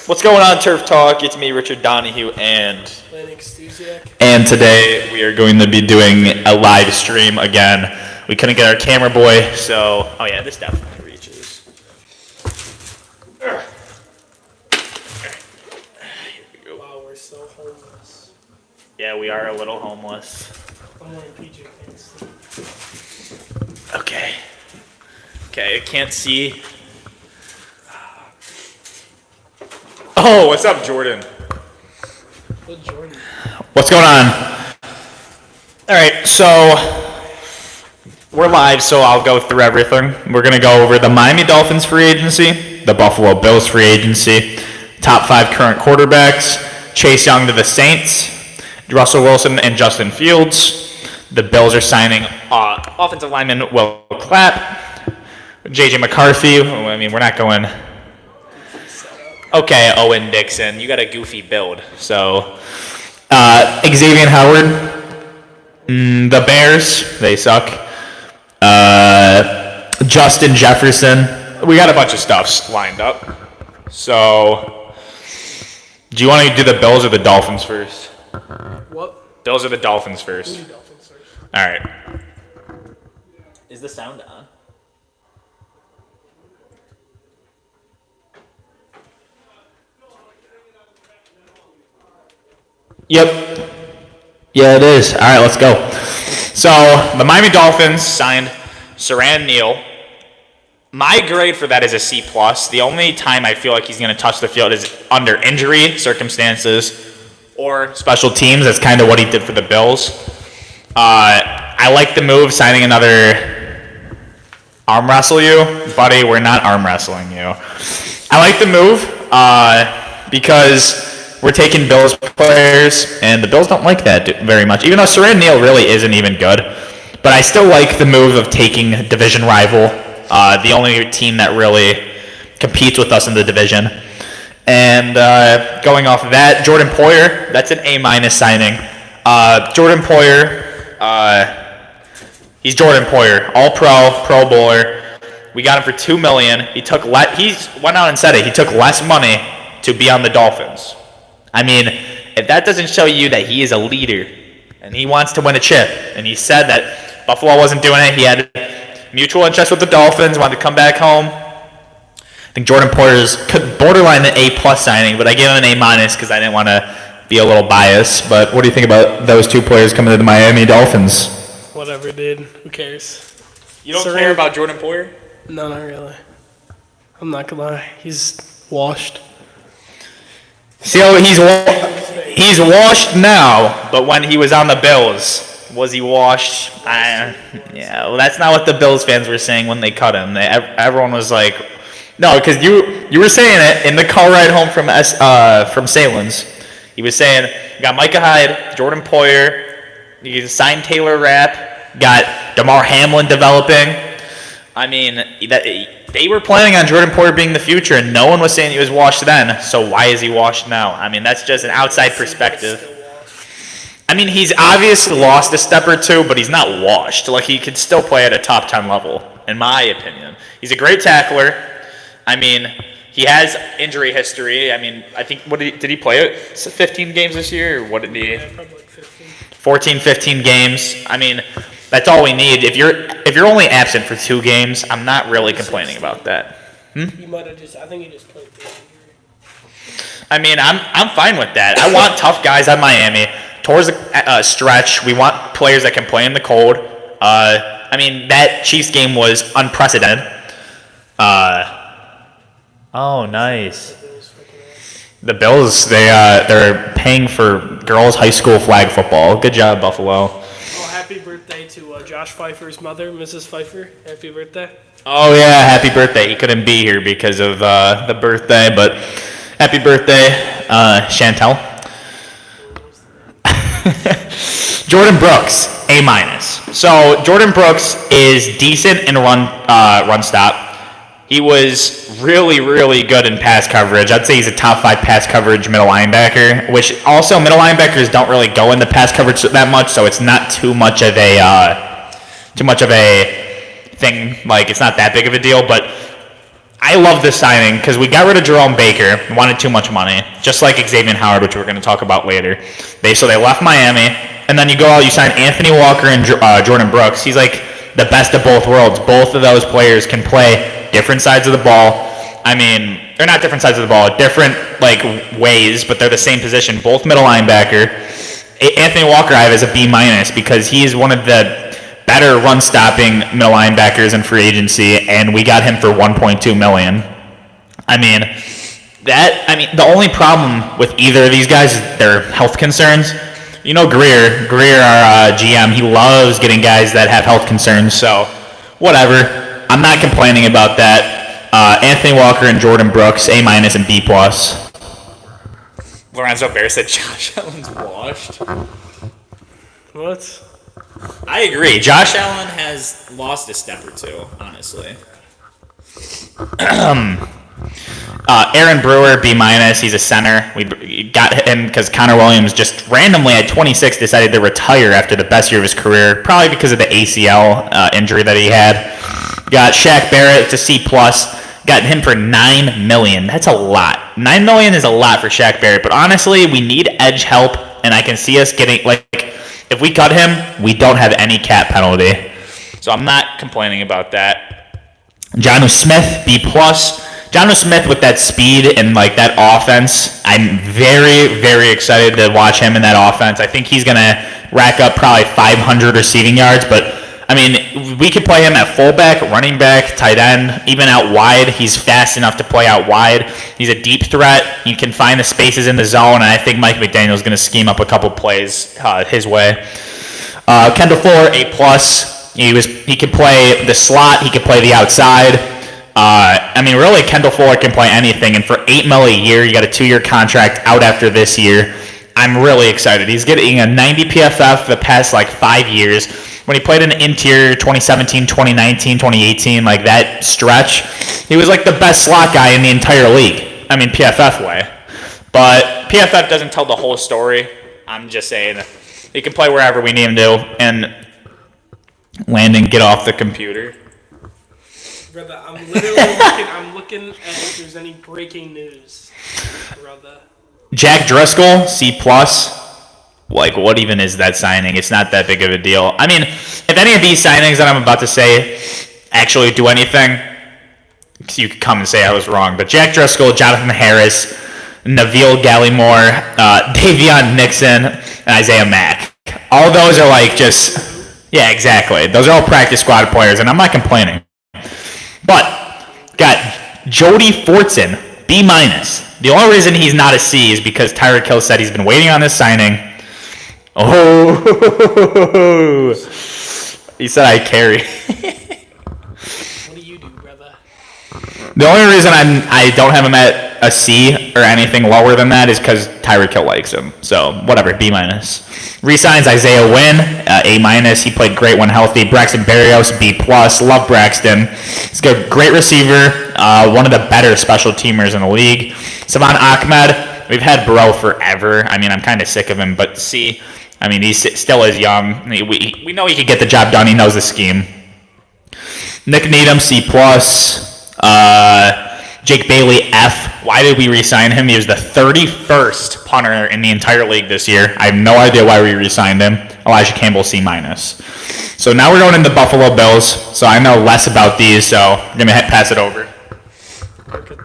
What's going on, Turf Talk? It's me, Richard Donahue, and Stuziak. And today we are going to be doing a live stream again. We couldn't get our camera boy, so this definitely reaches. Wow, we're so homeless. Yeah, we are a little homeless. I'm wearing PJ pants. Okay, I can't see. Oh, what's up, Jordan? What Jordan? What's going on? All right, so we're live, so I'll go through everything. We're going to go over the Miami Dolphins free agency, the Buffalo Bills free agency, top 5 current quarterbacks, Chase Young to the Saints, Russell Wilson and Justin Fields. The Bills are signing offensive lineman Will Clapp, J.J. McCarthy. I mean, we're not going... Okay, Owen Dixon, you got a goofy build. So, Xavier Howard, the Bears, they suck. Justin Jefferson, we got a bunch of stuff lined up. So, do you want to do the Bills or the Dolphins first? What? Bills or the Dolphins first? Dolphins first. All right. Is the sound on? Yep. Yeah, it is. All right, let's go. So, the Miami Dolphins signed Saran Neal. My grade for that is a C+. The only time I feel like he's going to touch the field is under injury circumstances or special teams. That's kind of what he did for the Bills. I like the move, signing another arm wrestle you. Buddy, we're not arm wrestling you. I like the move because... we're taking Bills players, and the Bills don't like that very much, even though Saran Neal really isn't even good. But I still like the move of taking division rival, the only team that really competes with us in the division. And going off of that, Jordan Poyer, that's an A- signing. Jordan Poyer, he's Jordan Poyer, all-pro, Pro Bowler. We got him for $2 million. He went out and said it. He took less money to be on the Dolphins. I mean, if that doesn't show you that he is a leader and he wants to win a chip, and he said that Buffalo wasn't doing it, he had mutual interest with the Dolphins, wanted to come back home. I think Jordan Poyer's borderline an A+ signing, but I gave him an A- because I didn't want to be a little biased. But what do you think about those two players coming to the Miami Dolphins? Whatever, dude. Who cares? You don't care about Jordan Poyer? No, not really. I'm not gonna lie. He's washed. See how he's washed now, but when he was on the Bills, was he washed? Well, that's not what the Bills fans were saying when they cut him. Everyone was like, no, because you were saying it in the car ride home from Salem's. He was saying, you got Micah Hyde, Jordan Poyer, you signed Taylor Rapp, got DeMar Hamlin developing. I mean, they were planning on Jordan Poyer being the future, and no one was saying he was washed then, so why is he washed now? I mean, that's just an outside perspective. I mean, he's obviously lost a step or two, but he's not washed. Like, he could still play at a top 10 level, in my opinion. He's a great tackler. I mean, he has injury history. I mean, I think, did he play 15 games this year, or what did he? Yeah, probably like 15. 14, 15 games. I mean... that's all we need. If you're only absent for 2 games, I'm not really complaining about that. He might have I think he just played the injury. I mean, I'm fine with that. I want tough guys on Miami. Towards the stretch, we want players that can play in the cold. I mean, that Chiefs game was unprecedented. Oh, nice. The Bills, they're paying for girls' high school flag football. Good job, Buffalo. Happy birthday to Josh Pfeiffer's mother, Mrs. Pfeiffer. Happy birthday. Oh, yeah, happy birthday. He couldn't be here because of the birthday, but happy birthday, Chantel. Jordan Brooks, A-. So Jordan Brooks is decent in run stop. He was really, really good in pass coverage. I'd say he's a top 5 pass coverage middle linebacker, which also middle linebackers don't really go into pass coverage that much, so it's not too much of a thing. Like, it's not that big of a deal, but I love this signing because we got rid of Jerome Baker, wanted too much money, just like Xavier Howard, which we're going to talk about later. So they left Miami, and then you go out, you sign Anthony Walker and Jordan Brooks. He's like the best of both worlds. Both of those players can play different sides of the ball. I mean, they're not different sides of the ball, different like ways, but they're the same position. Both middle linebacker. Anthony Walker I have as a B- because he is one of the better run-stopping middle linebackers in free agency, and we got him for $1.2 million. I mean, the only problem with either of these guys is their health concerns. You know, Greer, our GM, he loves getting guys that have health concerns. So, whatever. I'm not complaining about that. Anthony Walker and Jordan Brooks, A- and B+. Lorenzo Bear said Josh Allen's washed. What? I agree. Josh Allen has lost a step or two, honestly. Aaron Brewer, B-. He's a center. We got him because Connor Williams just randomly at 26 decided to retire after the best year of his career, probably because of the ACL injury that he had. Got Shaq Barrett to C+. Got him for $9 million. That's a lot. $9 million is a lot for Shaq Barrett, but honestly, we need edge help, and I can see us getting, like, if we cut him, we don't have any cap penalty. So I'm not complaining about that. Jonnu Smith, B+. Jonnu Smith with that speed and like that offense, I'm very, very excited to watch him in that offense. I think he's going to rack up probably 500 receiving yards, but I mean, we could play him at fullback, running back, tight end, even out wide. He's fast enough to play out wide. He's a deep threat. He can find the spaces in the zone, and I think Mike McDaniel's going to scheme up a couple plays his way. Kendall Fuller, A+. He could play the slot. He could play the outside. I mean, really, Kendall Fuller can play anything, and for $8 million a year, you got a 2-year contract out after this year. I'm really excited. He's getting a 90 PFF the past like 5 years. When he played in the interior 2017, 2019, 2018, like that stretch, he was like the best slot guy in the entire league. I mean, PFF way. But PFF doesn't tell the whole story. I'm just saying he can play wherever we need him to. And Landon, get off the computer. Brother, I'm looking at if there's any breaking news. Brother. Jack Driscoll, C+. Like, what even is that signing? It's not that big of a deal. I mean, if any of these signings that I'm about to say actually do anything, you could come and say I was wrong. But Jack Driscoll, Jonathan Harris, Neville Gallimore, Davion Nixon, and Isaiah Mack. All those are like just, yeah, exactly. Those are all practice squad players, and I'm not complaining. But, got Jody Fortson, B-. The only reason he's not a C is because Tyreek Hill said he's been waiting on this signing. Oh, he said I carry. What do you do, brother? The only reason I don't have him at a C or anything lower than that is because Tyreek Hill likes him. So, whatever, B-. Resigns Isaiah Wynn, A-. He played great when healthy. Braxton Berrios, B+. Love Braxton. He's a great receiver, one of the better special teamers in the league. Savon Ahmed, we've had Burrow forever. I mean, I'm kind of sick of him, but C. I mean, he still is young. We know he could get the job done. He knows the scheme. Nick Needham, C+. Jake Bailey, F. Why did we re-sign him? He was the 31st punter in the entire league this year. I have no idea why we re-signed him. Elijah Campbell, C-. So now we're going into Buffalo Bills. So I know less about these, so I'm going to pass it over. Okay.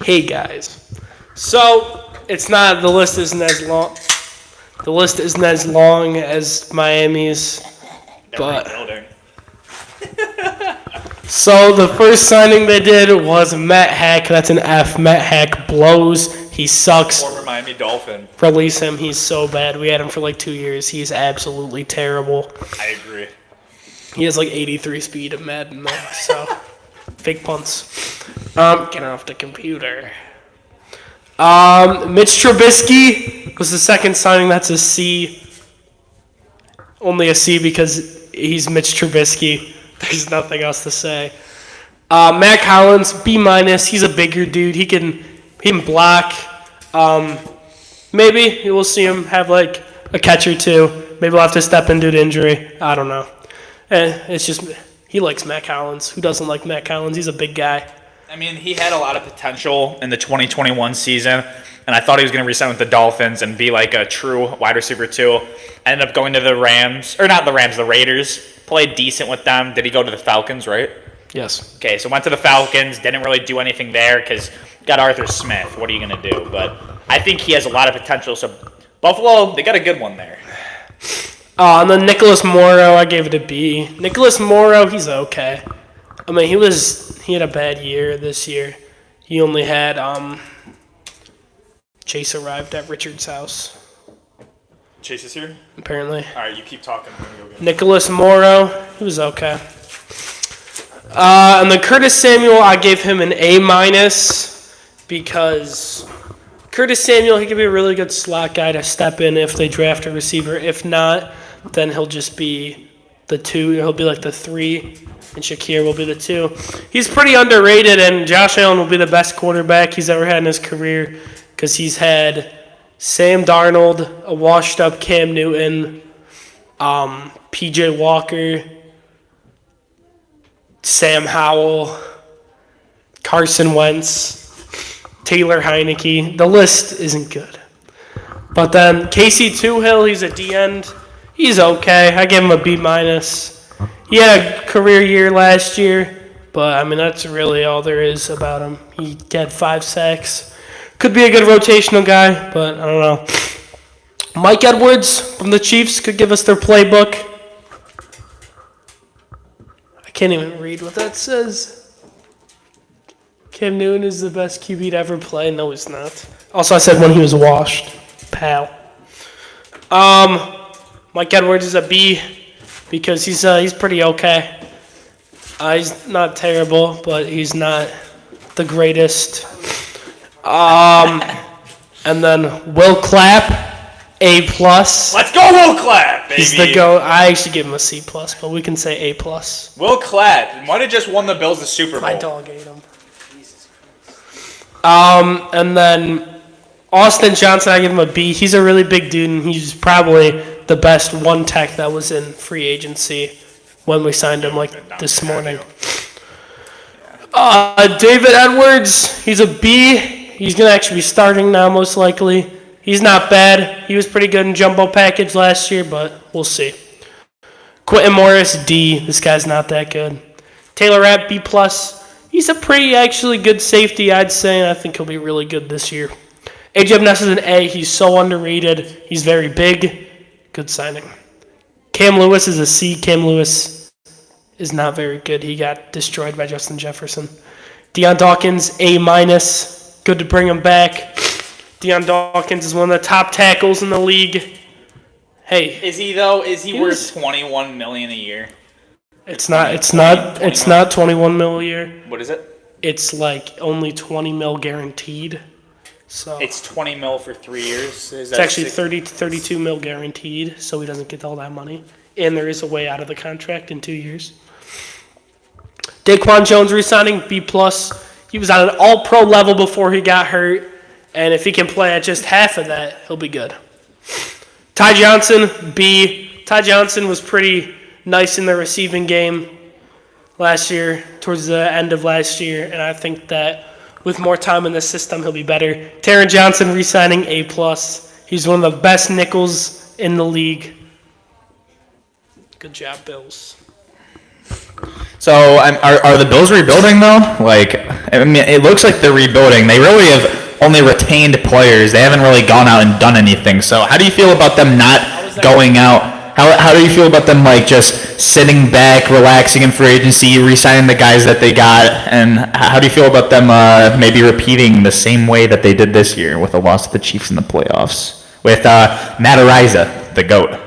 Hey, guys. So, the list isn't as long. The list isn't as long as Miami's, but so the first signing they did was Matt Hack. That's an F. Matt Hack blows. He sucks. Former Miami Dolphin. Release him. He's so bad. We had him for like 2 years. He's absolutely terrible. I agree. He has like 83 speed of Madden though, so fake punts. Get off the computer. Mitch Trubisky was the second signing. That's a C. Only a C because he's Mitch Trubisky. There's nothing else to say. Matt Collins, B-. He's a bigger dude. He can block. Maybe we'll see him have like a catch or two. Maybe we'll have to step in due to injury. I don't know. It's just He likes Matt Collins. Who doesn't like Matt Collins? He's a big guy. I mean, he had a lot of potential in the 2021 season, and I thought he was going to re-sign with the Dolphins and be like a true wide receiver too. Ended up going to the Rams, or not the Rams, the Raiders. Played decent with them. Did he go to the Falcons, right? Yes. Okay, so went to the Falcons. Didn't really do anything there because got Arthur Smith. What are you going to do? But I think he has a lot of potential. So Buffalo, they got a good one there. And then Nicholas Morrow, I gave it a B. Nicholas Morrow, he's okay. I mean, he had a bad year this year. He only had Chase arrived at Richard's house. Chase is here? Apparently. All right, you keep talking. Nicholas Morrow, he was okay. And then Curtis Samuel, I gave him an A- because Curtis Samuel, he could be a really good slot guy to step in if they draft a receiver. If not, then he'll just be the 2. He'll be like the 3, and Shakir will be the 2. He's pretty underrated, and Josh Allen will be the best quarterback he's ever had in his career because he's had Sam Darnold, a washed-up Cam Newton, P.J. Walker, Sam Howell, Carson Wentz, Taylor Heineke. The list isn't good. But then Casey Toohill, he's a D-end. He's okay. I gave him a B-. He had a career year last year, but, I mean, that's really all there is about him. He had 5 sacks. Could be a good rotational guy, but I don't know. Mike Edwards from the Chiefs could give us their playbook. I can't even read what that says. Cam Newton is the best QB to ever play. No, he's not. Also, I said when he was washed. Pal. Mike Edwards is a B because he's pretty okay. He's not terrible, but he's not the greatest. And then Will Clapp, A+. Let's go, Will Clapp, baby. He's the GOAT. I actually give him a C+, but we can say A+. Will Clapp might have just won the Bills the Super Bowl. My dog ate him. And then Austin Johnson, I give him a B. He's a really big dude, and he's probably the best one tech that was in free agency when we signed him this morning. David Edwards, he's a B. He's going to actually be starting now, most likely. He's not bad. He was pretty good in jumbo package last year, but we'll see. Quentin Morris, D. This guy's not that good. Taylor Rapp, B+. He's a pretty actually good safety, I'd say, and I think he'll be really good this year. AJ Ness is an A. He's so underrated. He's very big. Good signing. Cam Lewis is a C. Cam Lewis is not very good. He got destroyed by Justin Jefferson. Deion Dawkins, A-. Good to bring him back. Deion Dawkins is one of the top tackles in the league. Hey. Is he, though? Is he worth $21 million a year? It's not 21 mil a year. What is it? It's like only 20 mil guaranteed. So it's 20 mil for 3 years. It's actually 30 to 32 mil guaranteed, so he doesn't get all that money. And there is a way out of the contract in 2 years. Daquan Jones re-signing, B+. He was on an all-pro level before he got hurt, and if he can play at just half of that, he'll be good. Ty Johnson, B. Ty Johnson was pretty nice in the receiving game last year, towards the end of last year, and I think that with more time in the system, he'll be better. Taron Johnson re-signing, A+. He's one of the best nickels in the league. Good job, Bills. So, are the Bills rebuilding, though? I mean, it looks like they're rebuilding. They really have only retained players. They haven't really gone out and done anything. So, how do you feel about them not going out? How do you feel about them, just sitting back, relaxing in free agency, re-signing the guys that they got? And how do you feel about them maybe repeating the same way that they did this year with a loss to the Chiefs in the playoffs? With Matt Ariza, the GOAT.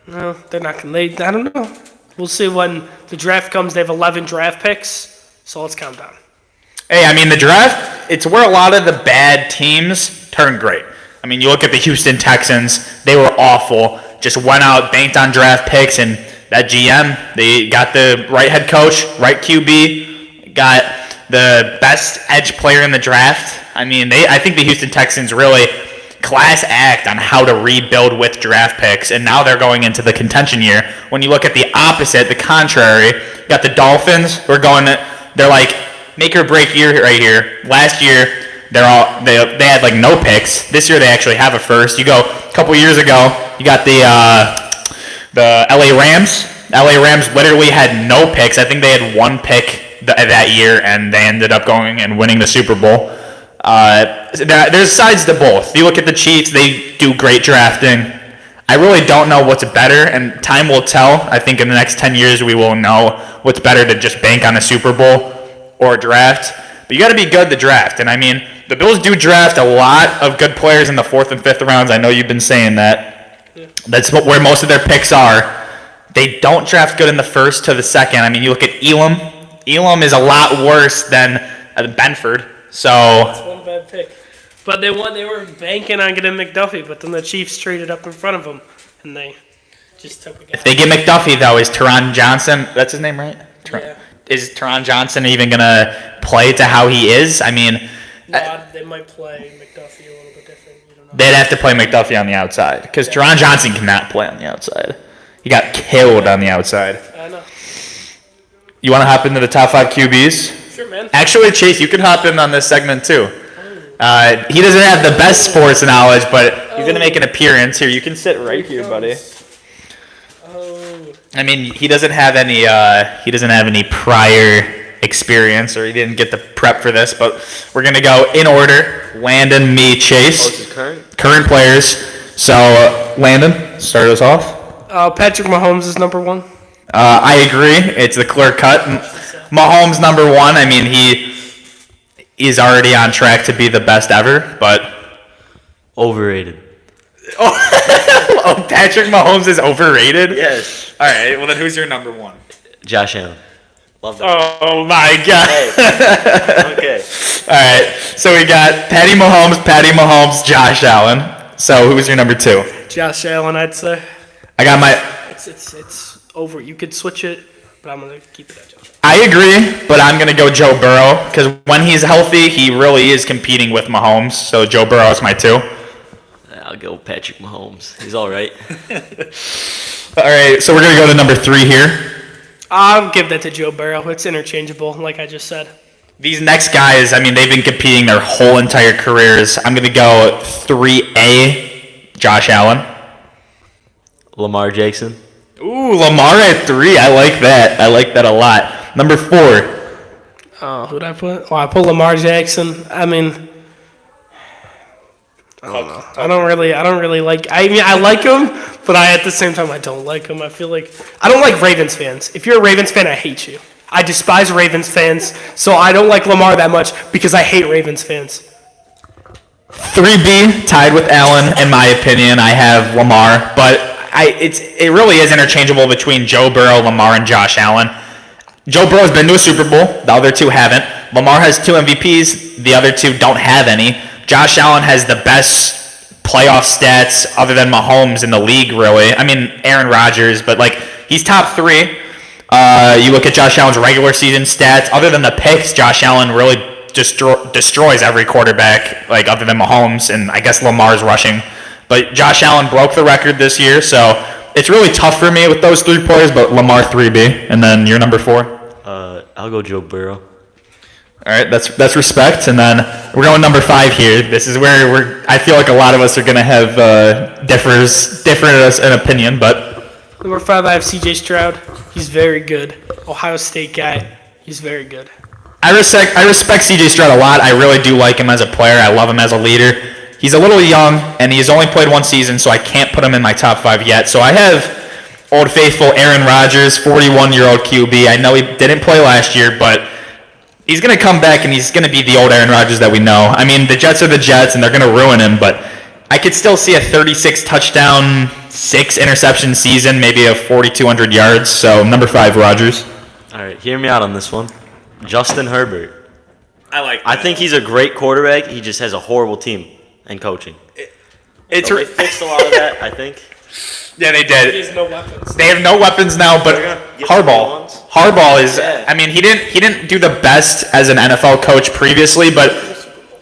No, they're not going to. I don't know. We'll see when the draft comes. They have 11 draft picks, so let's count down. Hey, I mean, the draft, it's where a lot of the bad teams turn great. I mean, you look at the Houston Texans, they were awful. Just went out, banked on draft picks, and that GM, they got the right head coach, right QB, got the best edge player in the draft. I mean, I think the Houston Texans really class act on how to rebuild with draft picks, and now they're going into the contention year. When you look at the opposite, the contrary, you got the Dolphins. They're like make or break year right here. Last year, they had like no picks. This year they actually have a first. You go a couple years ago, you got the LA Rams. LA Rams literally had no picks. I think they had one pick that year, and they ended up going and winning the Super Bowl. There's sides to both. You look at the Chiefs; they do great drafting. I really don't know what's better, and time will tell. I think in the next 10 years we will know what's better to just bank on a Super Bowl or a draft. But you got to be good to draft, and I mean the Bills do draft a lot of good players in the 4th and 5th rounds. I know you've been saying that. Yeah. That's where most of their picks are. They don't draft good in the 1st to the 2nd. I mean, you look at Elam. Elam is a lot worse than Benford. So that's one bad pick. But they were banking on getting McDuffie, but then the Chiefs traded up in front of them, and they just took a guy. If they get McDuffie, though, is Teron Johnson? That's his name, right? Yeah. Is Teron Johnson even going to play to how he is? I mean, no, they might play McDuffie a little bit different. You don't know. They'd have to play McDuffie on the outside because Teron Johnson cannot play on the outside. He got killed on the outside. I know. You want to hop into the top 5 QBs? Sure, man. Actually, Chase, you can hop in on this segment too. He doesn't have the best sports knowledge, but he's going to make an appearance here. You can sit right here, buddy. I mean, he doesn't have any prior experience, or he didn't get the prep for this. But we're going to go in order: Landon, me, Chase. Current players. So, Landon, start us off. Patrick Mahomes is number 1. I agree. It's the clear cut. Mahomes number 1. I mean, he is already on track to be the best ever, but overrated. Oh, Patrick Mahomes is overrated? Yes. All right. Well, then who's your number 1? Josh Allen. Love that. Oh my God. Hey. Okay. All right. So we got Patty Mahomes, Josh Allen. So who's your number 2? Josh Allen, I'd say. I got my. It's over. You could switch it, but I'm gonna keep it at Josh. I agree, but I'm gonna go Joe Burrow because when he's healthy, he really is competing with Mahomes. So Joe Burrow is my 2. I'll go Patrick Mahomes. He's all right. All right. So we're gonna go to number 3 here. I'll give that to Joe Burrow. It's interchangeable, like I just said. These next guys, I mean, they've been competing their whole entire careers. I'm gonna go 3A, Josh Allen. Lamar Jackson. Ooh, Lamar at 3. I like that. I like that a lot. Number 4. Oh, who'd I put? I put Lamar Jackson. I mean, I don't know. I don't really like. I mean, I like him, but at the same time, I don't like him. I feel like I don't like Ravens fans. If you're a Ravens fan, I hate you. I despise Ravens fans, so I don't like Lamar that much because I hate Ravens fans. 3B, tied with Allen, in my opinion. I have Lamar, but it really is interchangeable between Joe Burrow, Lamar, and Josh Allen. Joe Burrow has been to a Super Bowl. The other 2 haven't. Lamar has 2 MVPs. The other 2 don't have any. Josh Allen has the best playoff stats other than Mahomes in the league, really. I mean, Aaron Rodgers, but he's top 3. You look at Josh Allen's regular season stats. Other than the picks, Josh Allen really destroys every quarterback, other than Mahomes, and I guess Lamar's rushing. But Josh Allen broke the record this year, so it's really tough for me with those 3 players, but Lamar 3B. And then your number 4? I'll go Joe Burrow. All right, that's respect. And then we're going number 5 here. This is where I feel like a lot of us are going to have different in opinion, but... Number 5, I have C.J. Stroud. He's very good. Ohio State guy. He's very good. I respect C.J. Stroud a lot. I really do like him as a player. I love him as a leader. He's a little young, and he's only played 1 season, so I can't put him in my top 5 yet. So I have Old Faithful Aaron Rodgers, 41-year-old QB. I know he didn't play last year, but he's going to come back, and he's going to be the old Aaron Rodgers that we know. I mean, the Jets are the Jets, and they're going to ruin him, but I could still see a 36-touchdown, 6-interception season, maybe a 4,200 yards. So number 5, Rodgers. All right, hear me out on this one. Justin Herbert. I think he's a great quarterback. He just has a horrible team and coaching. They fixed a lot of that, I think. Yeah, they did. He has no weapons. They have no weapons now, but Harbaugh is. I mean, he didn't do the best as an NFL coach previously, but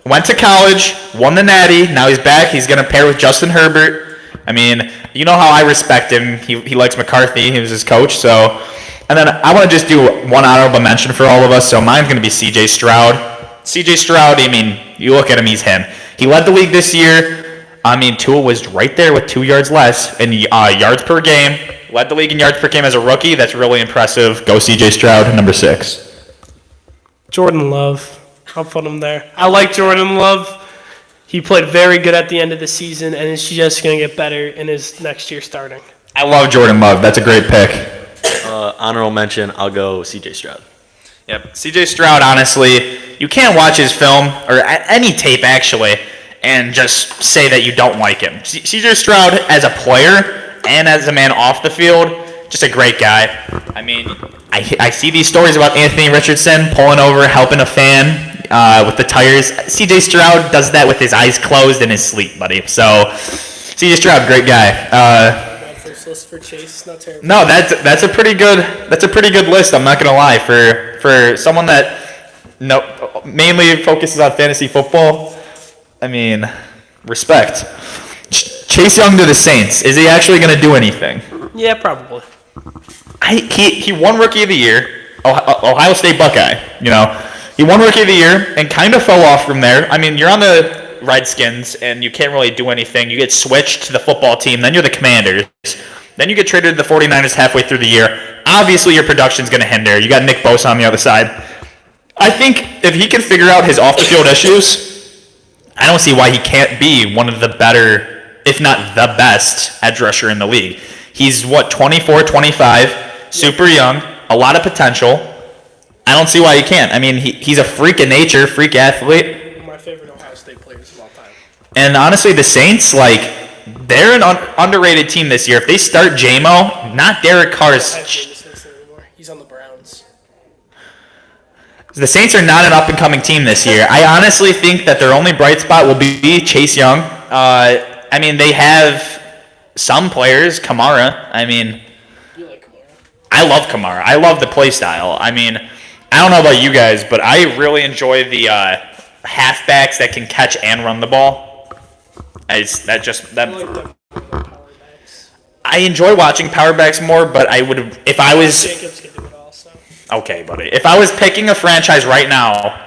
Went to college, won the Natty. Now he's back. He's going to pair with Justin Herbert. I mean, you know how I respect him. He likes McCarthy. He was his coach. So, and then I want to just do one honorable mention for all of us. So mine's going to be C.J. Stroud. C.J. Stroud, I mean, you look at him, he's him. He led the league this year. I mean, Tua was right there with 2 yards less in yards per game. Led the league in yards per game as a rookie. That's really impressive. Go C.J. Stroud, number 6. Jordan Love. I'll put him there. I like Jordan Love. He played very good at the end of the season, and is just going to get better in his next year starting. I love Jordan Love. That's a great pick. Honorable mention, I'll go C.J. Stroud. Yep. C.J. Stroud, honestly, you can't watch his film, or any tape actually, and just say that you don't like him. C.J. Stroud, as a player and as a man off the field, just a great guy. I mean, I see these stories about Anthony Richardson pulling over, helping a fan with the tires. C.J. Stroud does that with his eyes closed in his sleep, buddy. So, C.J. Stroud, great guy. First list for Chase, not terrible. No, that's a pretty good list. I'm not gonna lie, for someone that mainly focuses on fantasy football. I mean, respect. Chase Young to the Saints. Is he actually gonna do anything? Yeah, probably. He won Rookie of the Year, Ohio State Buckeye. You know, he won Rookie of the Year and kind of fell off from there. I mean, you're on the Redskins and you can't really do anything. You get switched to the football team, then you're the Commanders. Then you get traded to the 49ers halfway through the year. Obviously, your production's going to hinder. You got Nick Bosa on the other side. I think if he can figure out his off-the-field issues, I don't see why he can't be one of the better, if not the best, edge rusher in the league. He's, 24, 25, super young, a lot of potential. I don't see why he can't. I mean, he's a freak of nature, freak athlete. One of my favorite Ohio State players of all time. And honestly, the Saints, they're an underrated team this year. If they start JMO, not Derek Carr's. He's on the Browns. The Saints are not an up-and-coming team this year. I honestly think that their only bright spot will be Chase Young. I mean, they have some players. Kamara. I mean, You like Kamara? I love Kamara. I love the play style. I mean, I don't know about you guys, but I really enjoy the halfbacks that can catch and run the ball. I like them power backs. I enjoy watching power backs more, but I would if I was Jacobs can do it also. okay, buddy. If I was picking a franchise right now,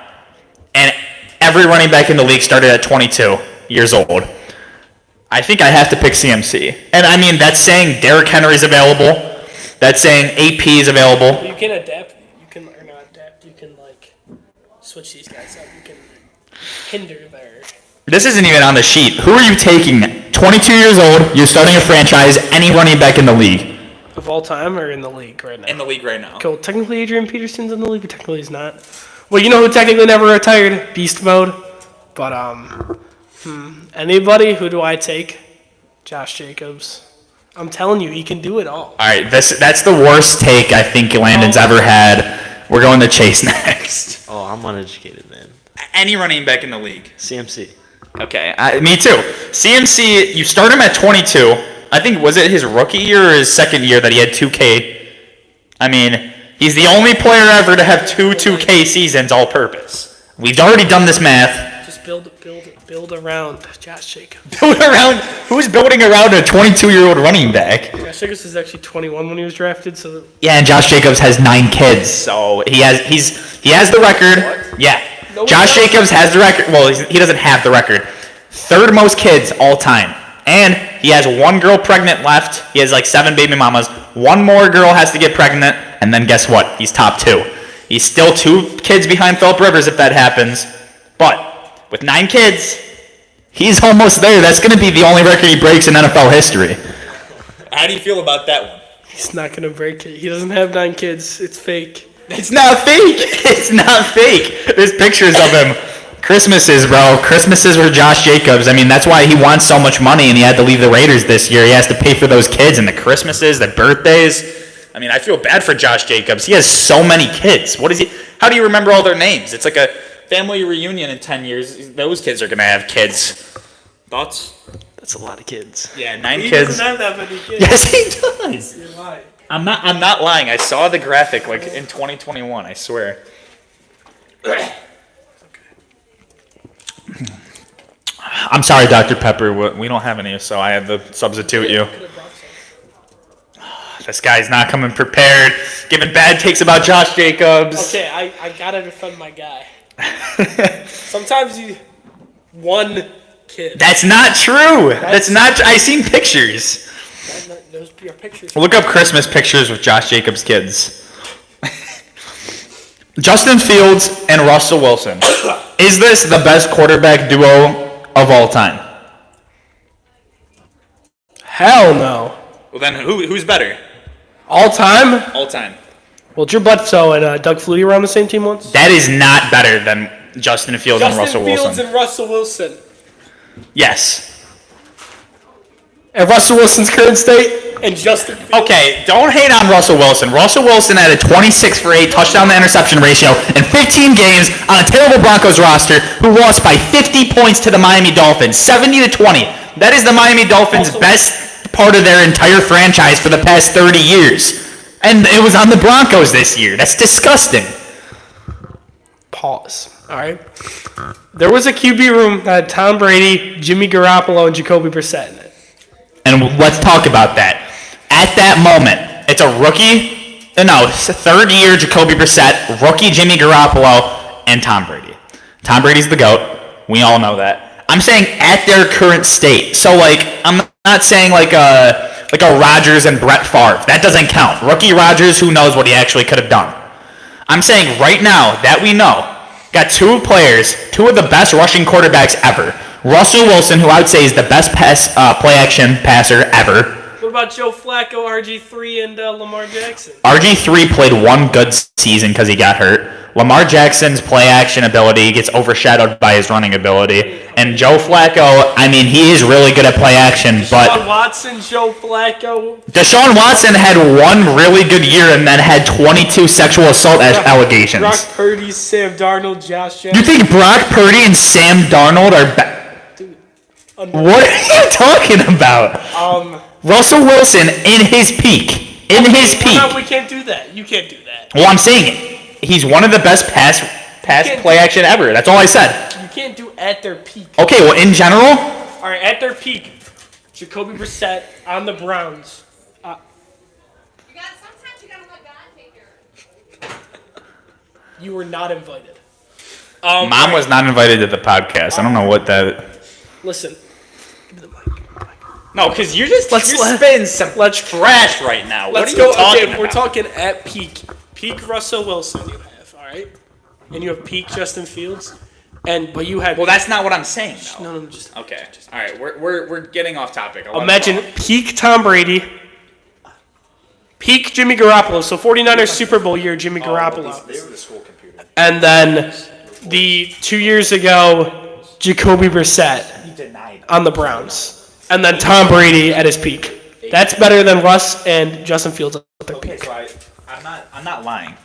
and every running back in the league started at 22 years old, I think I have to pick CMC. And I mean, that's saying Derrick Henry's available. That's saying AP is available. You can adapt. You can or not adapt. You can switch these guys up. You can hinder their. This isn't even on the sheet. Who are you taking? 22 years old, you're starting a franchise, any running back in the league. Of all time or in the league right now? In the league right now. Cool. Technically, Adrian Peterson's in the league, but technically he's not. Well, you know who technically never retired? Beast Mode. But, anybody? Who do I take? Josh Jacobs. I'm telling you, he can do it all. All right, that's the worst take I think Landon's ever had. We're going to Chase next. Oh, I'm uneducated, man. Any running back in the league. CMC. Okay, me too. CMC, you start him at 22. I think, was it his rookie year or his second year that he had 2K? I mean, he's the only player ever to have two 2K seasons all-purpose. We've already done this math. Just build around Josh Jacobs. Who's building around a 22-year-old running back? Josh Jacobs is actually 21 when he was drafted, so. Yeah, and Josh Jacobs has 9 kids, so he has the record. What? Yeah. No, Josh Jacobs has the record. Well, he doesn't have the record. 3rd most kids all time. And he has 1 girl pregnant left. He has 7 baby mamas. 1 more girl has to get pregnant. And then guess what? He's top 2. He's still 2 kids behind Phillip Rivers if that happens. But with 9 kids, he's almost there. That's going to be the only record he breaks in NFL history. How do you feel about that one? He's not going to break it. He doesn't have 9 kids. It's fake. It's not fake. It's not fake. There's pictures of him. Christmases, bro. Christmases for Josh Jacobs. I mean, that's why he wants so much money and he had to leave the Raiders this year. He has to pay for those kids and the Christmases, the birthdays. I mean, I feel bad for Josh Jacobs. He has so many kids. How do you remember all their names? It's like a family reunion in 10 years. Those kids are going to have kids. Thoughts? That's a lot of kids. Yeah, 9 He kids. doesn't have that many kids. Yes, he does. You're lying. I'm not lying. I saw the graphic in 2021, I swear. I'm sorry, Dr. Pepper. We don't have any, so I had to substitute you. This guy's not coming prepared. Giving bad takes about Josh Jacobs. Okay, I gotta defend my guy. Sometimes one kid. That's not true. That's not. I seen pictures. Those are pictures. Look up Christmas pictures with Josh Jacobs' kids. Justin Fields and Russell Wilson. Is this the best quarterback duo of all time? Hell no. Well, then who's better? All time? All time. Well, Drew Bledsoe and Doug Flutie were on the same team once. That is not better than Justin Fields and Russell Wilson. Justin Fields and Russell Wilson. Yes. And Russell Wilson's current state and Justin Fields. Okay, don't hate on Russell Wilson. Russell Wilson had a 26 for 8 touchdown to interception ratio in 15 games on a terrible Broncos roster who lost by 50 points to the Miami Dolphins, 70-20. That is the Miami Dolphins' best part of their entire franchise for the past 30 years. And it was on the Broncos this year. That's disgusting. Pause. All right. There was a QB room that had Tom Brady, Jimmy Garoppolo, and Jacoby Brissett in it. And let's talk about that. At that moment, it's a third year Jacoby Brissett, rookie Jimmy Garoppolo, and Tom Brady. Tom Brady's the GOAT. We all know that. I'm saying at their current state. So, I'm not saying like a Rodgers and Brett Favre. That doesn't count. Rookie Rodgers, who knows what he actually could have done. I'm saying right now that we know, got two players, two of the best rushing quarterbacks ever. Russell Wilson, who I would say is the best play-action passer ever. What about Joe Flacco, RG3, and Lamar Jackson? RG3 played one good season because he got hurt. Lamar Jackson's play-action ability gets overshadowed by his running ability. And Joe Flacco, he is really good at play-action, but... Deshaun Watson, Joe Flacco... Deshaun Watson had one really good year and then had 22 sexual assault allegations. Brock Purdy, Sam Darnold, Josh Jackson... You think Brock Purdy and Sam Darnold are... What are you talking about? Russell Wilson in his peak. No, we can't do that. You can't do that. Well, I'm saying he's one of the best pass play action ever. That's all I said. You can't do at their peak. Okay, well, in general... All right, at their peak, Jacoby Brissett on the Browns. Sometimes you gotta let God take your... You were not invited. Mom was not invited to the podcast. I don't know what that... Listen. Give me the mic. No, because you're spitting some trash right now. Let's go. Okay, we're talking at peak. Peak Russell Wilson you have, all right? And you have peak Justin Fields. But you had... Well, that's not what I'm saying, though. No, just... Okay. All right, we're getting off topic. Imagine peak Tom Brady, peak Jimmy Garoppolo. So 49ers Super Bowl year, Jimmy Garoppolo. They were the school computer. And then the 2 years ago, Jacoby Brissett on the Browns. And then Tom Brady at his peak. That's better than Russ and Justin Fields at their peak. So I'm not lying.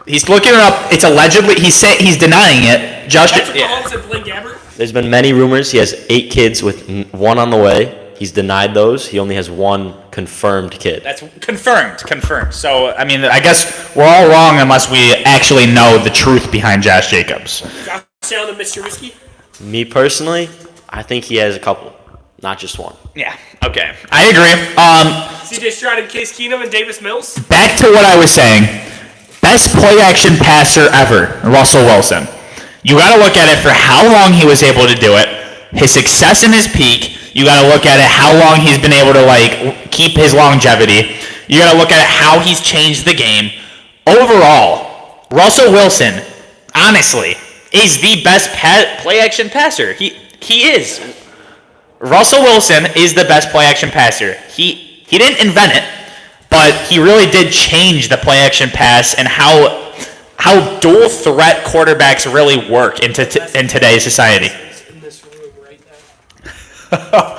He's looking it up. It's allegedly he's denying it. That's what Mahomes said, Blaine Gabbert. There's been many rumors. He has 8 kids with one on the way. He's denied those. He only has one confirmed kid. That's confirmed. So, I guess we're all wrong unless we actually know the truth behind Josh Jacobs. Josh Allen and Mr. Whiskey? Me personally, I think he has a couple, not just one. Yeah, okay. I agree. CJ Stroud and Case Keenum and Davis Mills? Back to what I was saying. Best play-action passer ever, Russell Wilson. You got to look at it for how long he was able to do it, his success in his peak. You got to look at it how long he's been able to keep his longevity. You got to look at it how he's changed the game. Overall, Russell Wilson, honestly, is the best play-action passer. He is. Russell Wilson is the best play-action passer. He didn't invent it, but he really did change the play-action pass and how dual threat quarterbacks really work in today's society. In this room right now.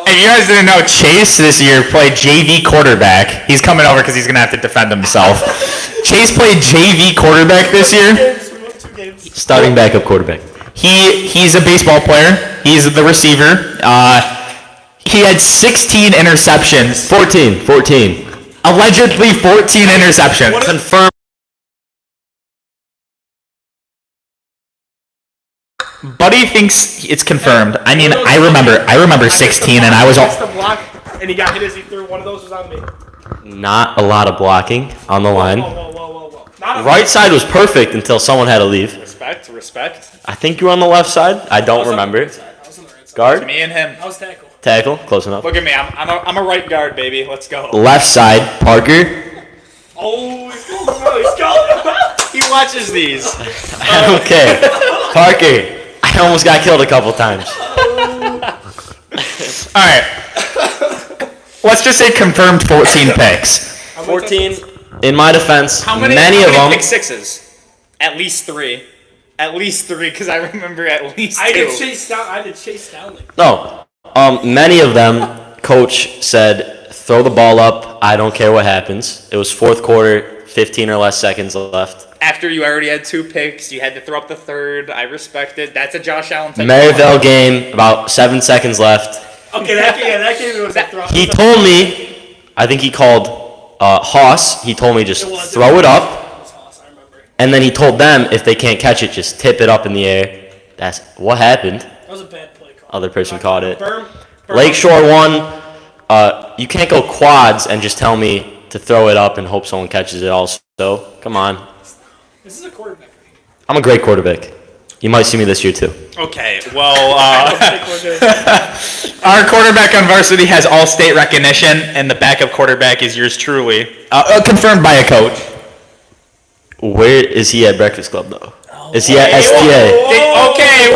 If you guys didn't know, Chase this year played JV quarterback. He's coming over because he's going to have to defend himself. Chase played JV quarterback this year. We won 2 games. Starting backup quarterback. He's a baseball player. He's the receiver. He had 16 interceptions. 14. Allegedly 14 interceptions. Confirmed. But Buddy thinks it's confirmed. I mean, I remember 16, and I was all. missed the block, and he got hit as he threw. One of those was on me. Not a lot of blocking on the line. Whoa. Not a Right side was perfect until someone had to leave. Respect. I think you were on the left side. I don't remember. I was on the right side. Guard? Me and him. I was tackle. Tackle? Close enough. Look at me. I'm a right guard, baby. Let's go. Left side, Parker. Oh, he's going. He watches these. Okay. Parker. I almost got killed a couple times. All right. Let's just say confirmed 14 picks. 14. In my defense, How many many of them. pick sixes? At least three, because I remember at least two. I did Chase Dowling. No. Many of them, coach said, throw the ball up. I don't care what happens. It was fourth quarter, 15 or less seconds left. After you already had 2 picks, you had to throw up the third. I respect it. That's a Josh Allen type. Maryville game, about 7 seconons left. Okay, that game was a throw. He told me, I think he called Haas. He told me just throw it up. I remember. And then he told them if they can't catch it, just tip it up in the air. That's what happened. That was a bad play call. Other person caught it. Berm. Lakeshore won. You can't go quads and just tell me to throw it up and hope someone catches it also. Come on. This is a quarterback. I'm a great quarterback. You might see me this year too. Okay, well, Our quarterback on varsity has all-state recognition, and the backup quarterback is yours truly. Confirmed by a coach. Where is he at Breakfast Club though? Is he at STA? Okay.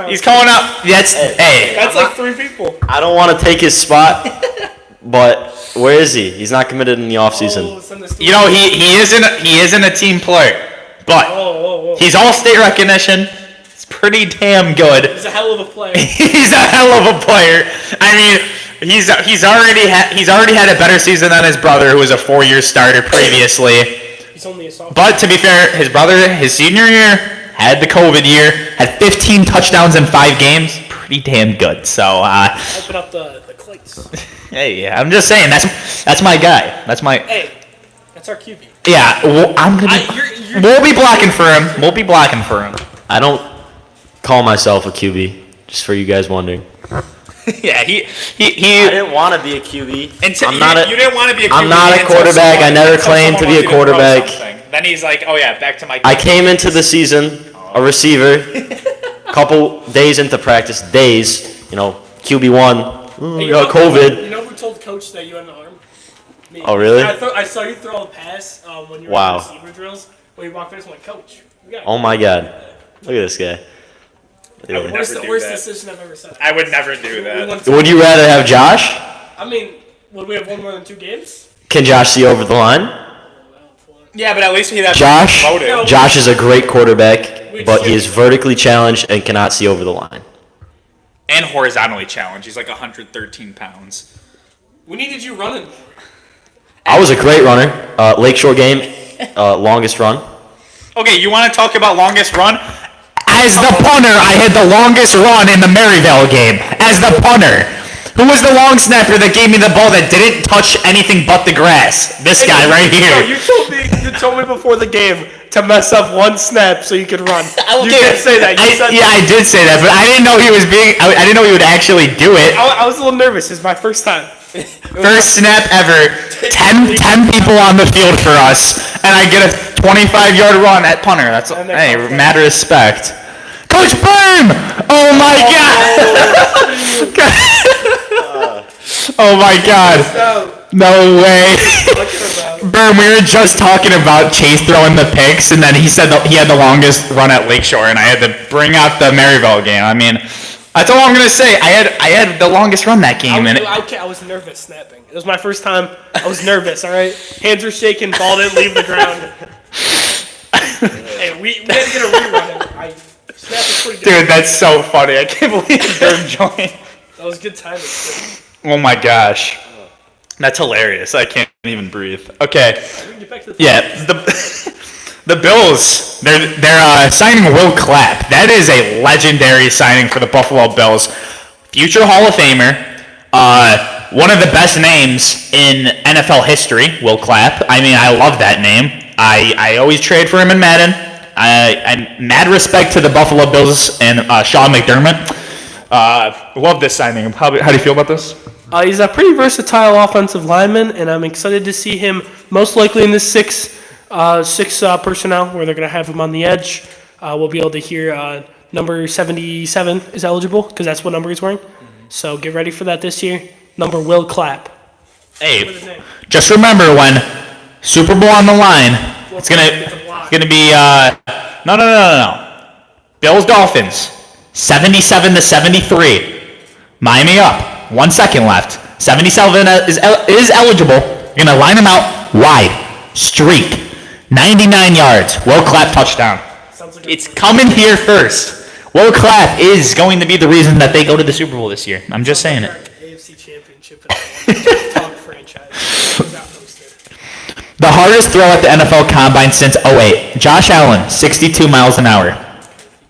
He's calling up. That's like 3 people. I don't want to take his spot, but where is he? He's not committed in the offseason. You know, he isn't a team player, but he's all-state recognition. It's pretty damn good. He's a hell of a player. He's a hell of a player. I mean, he's already had a better season than his brother, who was a 4-year starter previously. He's only a sophomore. But to be fair, his brother, his senior year, had the COVID year, had 15 touchdowns in 5 games. Pretty damn good. So, Open up the clates. hey, I'm just saying that's my guy. That's my. Hey, that's our QB. Yeah, we'll be blocking for him. We'll be blocking for him. I don't call myself a QB, just for you guys wondering. Yeah, I didn't want to be a QB. Until you didn't want to be a QB. I'm not a until quarterback. I never until claimed to someone be a wants you throw quarterback. something. Then he's like, oh yeah, back to my. I came into the season a receiver. Couple days into practice, QB1. Hey, You got COVID. You know who told coach that you had an arm? Me. Oh, really? I saw you throw a pass when you were Wow. in receiver drills. When you walked in, I'm like, coach. We got Oh my God. Look at this guy. Worst never do worst that. decision I've ever said. I would never do that. Would you rather have Josh? I mean, would we have won more than 2 games? Can Josh see over the line? Yeah, but at least he'd have Josh? promoted. Josh is a great quarterback, but he is vertically challenged and cannot see over the line. And horizontally challenged. He's like 113 pounds. We needed you running. I was a great runner. Lakeshore game, longest run. Okay, you want to talk about longest run? As the punter, I had the longest run in the Maryville game. As the punter. Who was the long snapper that gave me the ball that didn't touch anything but the grass? This guy right No, here. you told me before the game to mess up 1 snap so you could run. You Okay, did say that. You said I did say that, but I didn't know he was being. I didn't know he would actually do it. I was a little nervous. It's my first time. First snap ever. 10 people on the field for us, and I get a 25-yard run at punter. That's hey, mad respect. Coach Boom! Oh my God! Oh my God! No way! Berm, we were just talking about Chase throwing the picks, and then he said that he had the longest run at Lakeshore, and I had to bring out the Maryville game. I mean, that's all I'm gonna say. I had the longest run that game, and I was nervous snapping. It was my first time. I was nervous. All right, hands were shaking. Ball didn't leave the ground. Hey, we had to get a rerun. I snapped it pretty good. dude, that's so funny. I can't believe Berm joined. That was good timing. Oh my gosh, that's hilarious. I can't even breathe. Okay. We can get back to the Yeah, the Bills, they're signing Will Clapp. That is a legendary signing for the Buffalo Bills. Future Hall of Famer, one of the best names in NFL history, Will Clapp. I mean, I love that name. I always trade for him in Madden. I'm mad respect to the Buffalo Bills and Sean McDermott. Love this signing. How do you feel about this? He's a pretty versatile offensive lineman, and I'm excited to see him most likely in the six personnel where they're going to have him on the edge. We'll be able to hear number 77 is eligible because that's what number he's wearing. So get ready for that this year. Number will clap. Hey, just remember when Super Bowl on the line, it's gonna be no. Bills Dolphins, 77-73. Miami up. 1 second left. 77 is eligible. You're gonna line them out wide, streak, 99 yards. Will Clapp touchdown. It's coming here first. Will Clapp is going to be the reason that they go to the Super Bowl this year. I'm just saying it. AFC Championship talk franchise. The hardest throw at the NFL Combine since 08. Josh Allen, 62 miles an hour.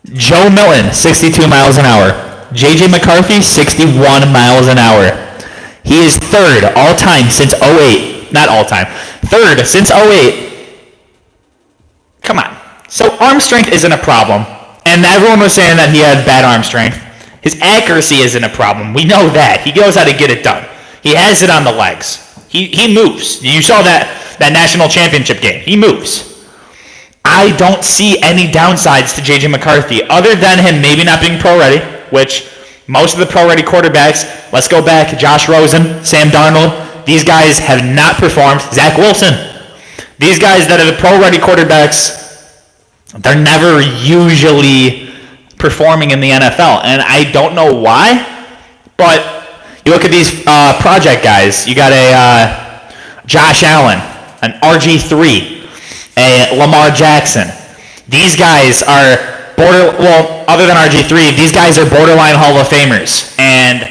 Joe Milton, 62 miles an hour. J.J. McCarthy, 61 miles an hour. He is third all-time since 08. Not all-time. Third since 08. Come on. So arm strength isn't a problem. And everyone was saying that he had bad arm strength. His accuracy isn't a problem. We know that. He knows how to get it done. He has it on the legs. He moves. You saw that national championship game. He moves. I don't see any downsides to J.J. McCarthy other than him maybe not being pro-ready, which most of the pro-ready quarterbacks, let's go back, Josh Rosen, Sam Darnold, these guys have not performed. Zach Wilson. These guys that are the pro-ready quarterbacks, they're never usually performing in the NFL, and I don't know why, but you look at these project guys. You got a Josh Allen, an RG3, a Lamar Jackson. These guys are other than RG3, these guys are borderline Hall of Famers, and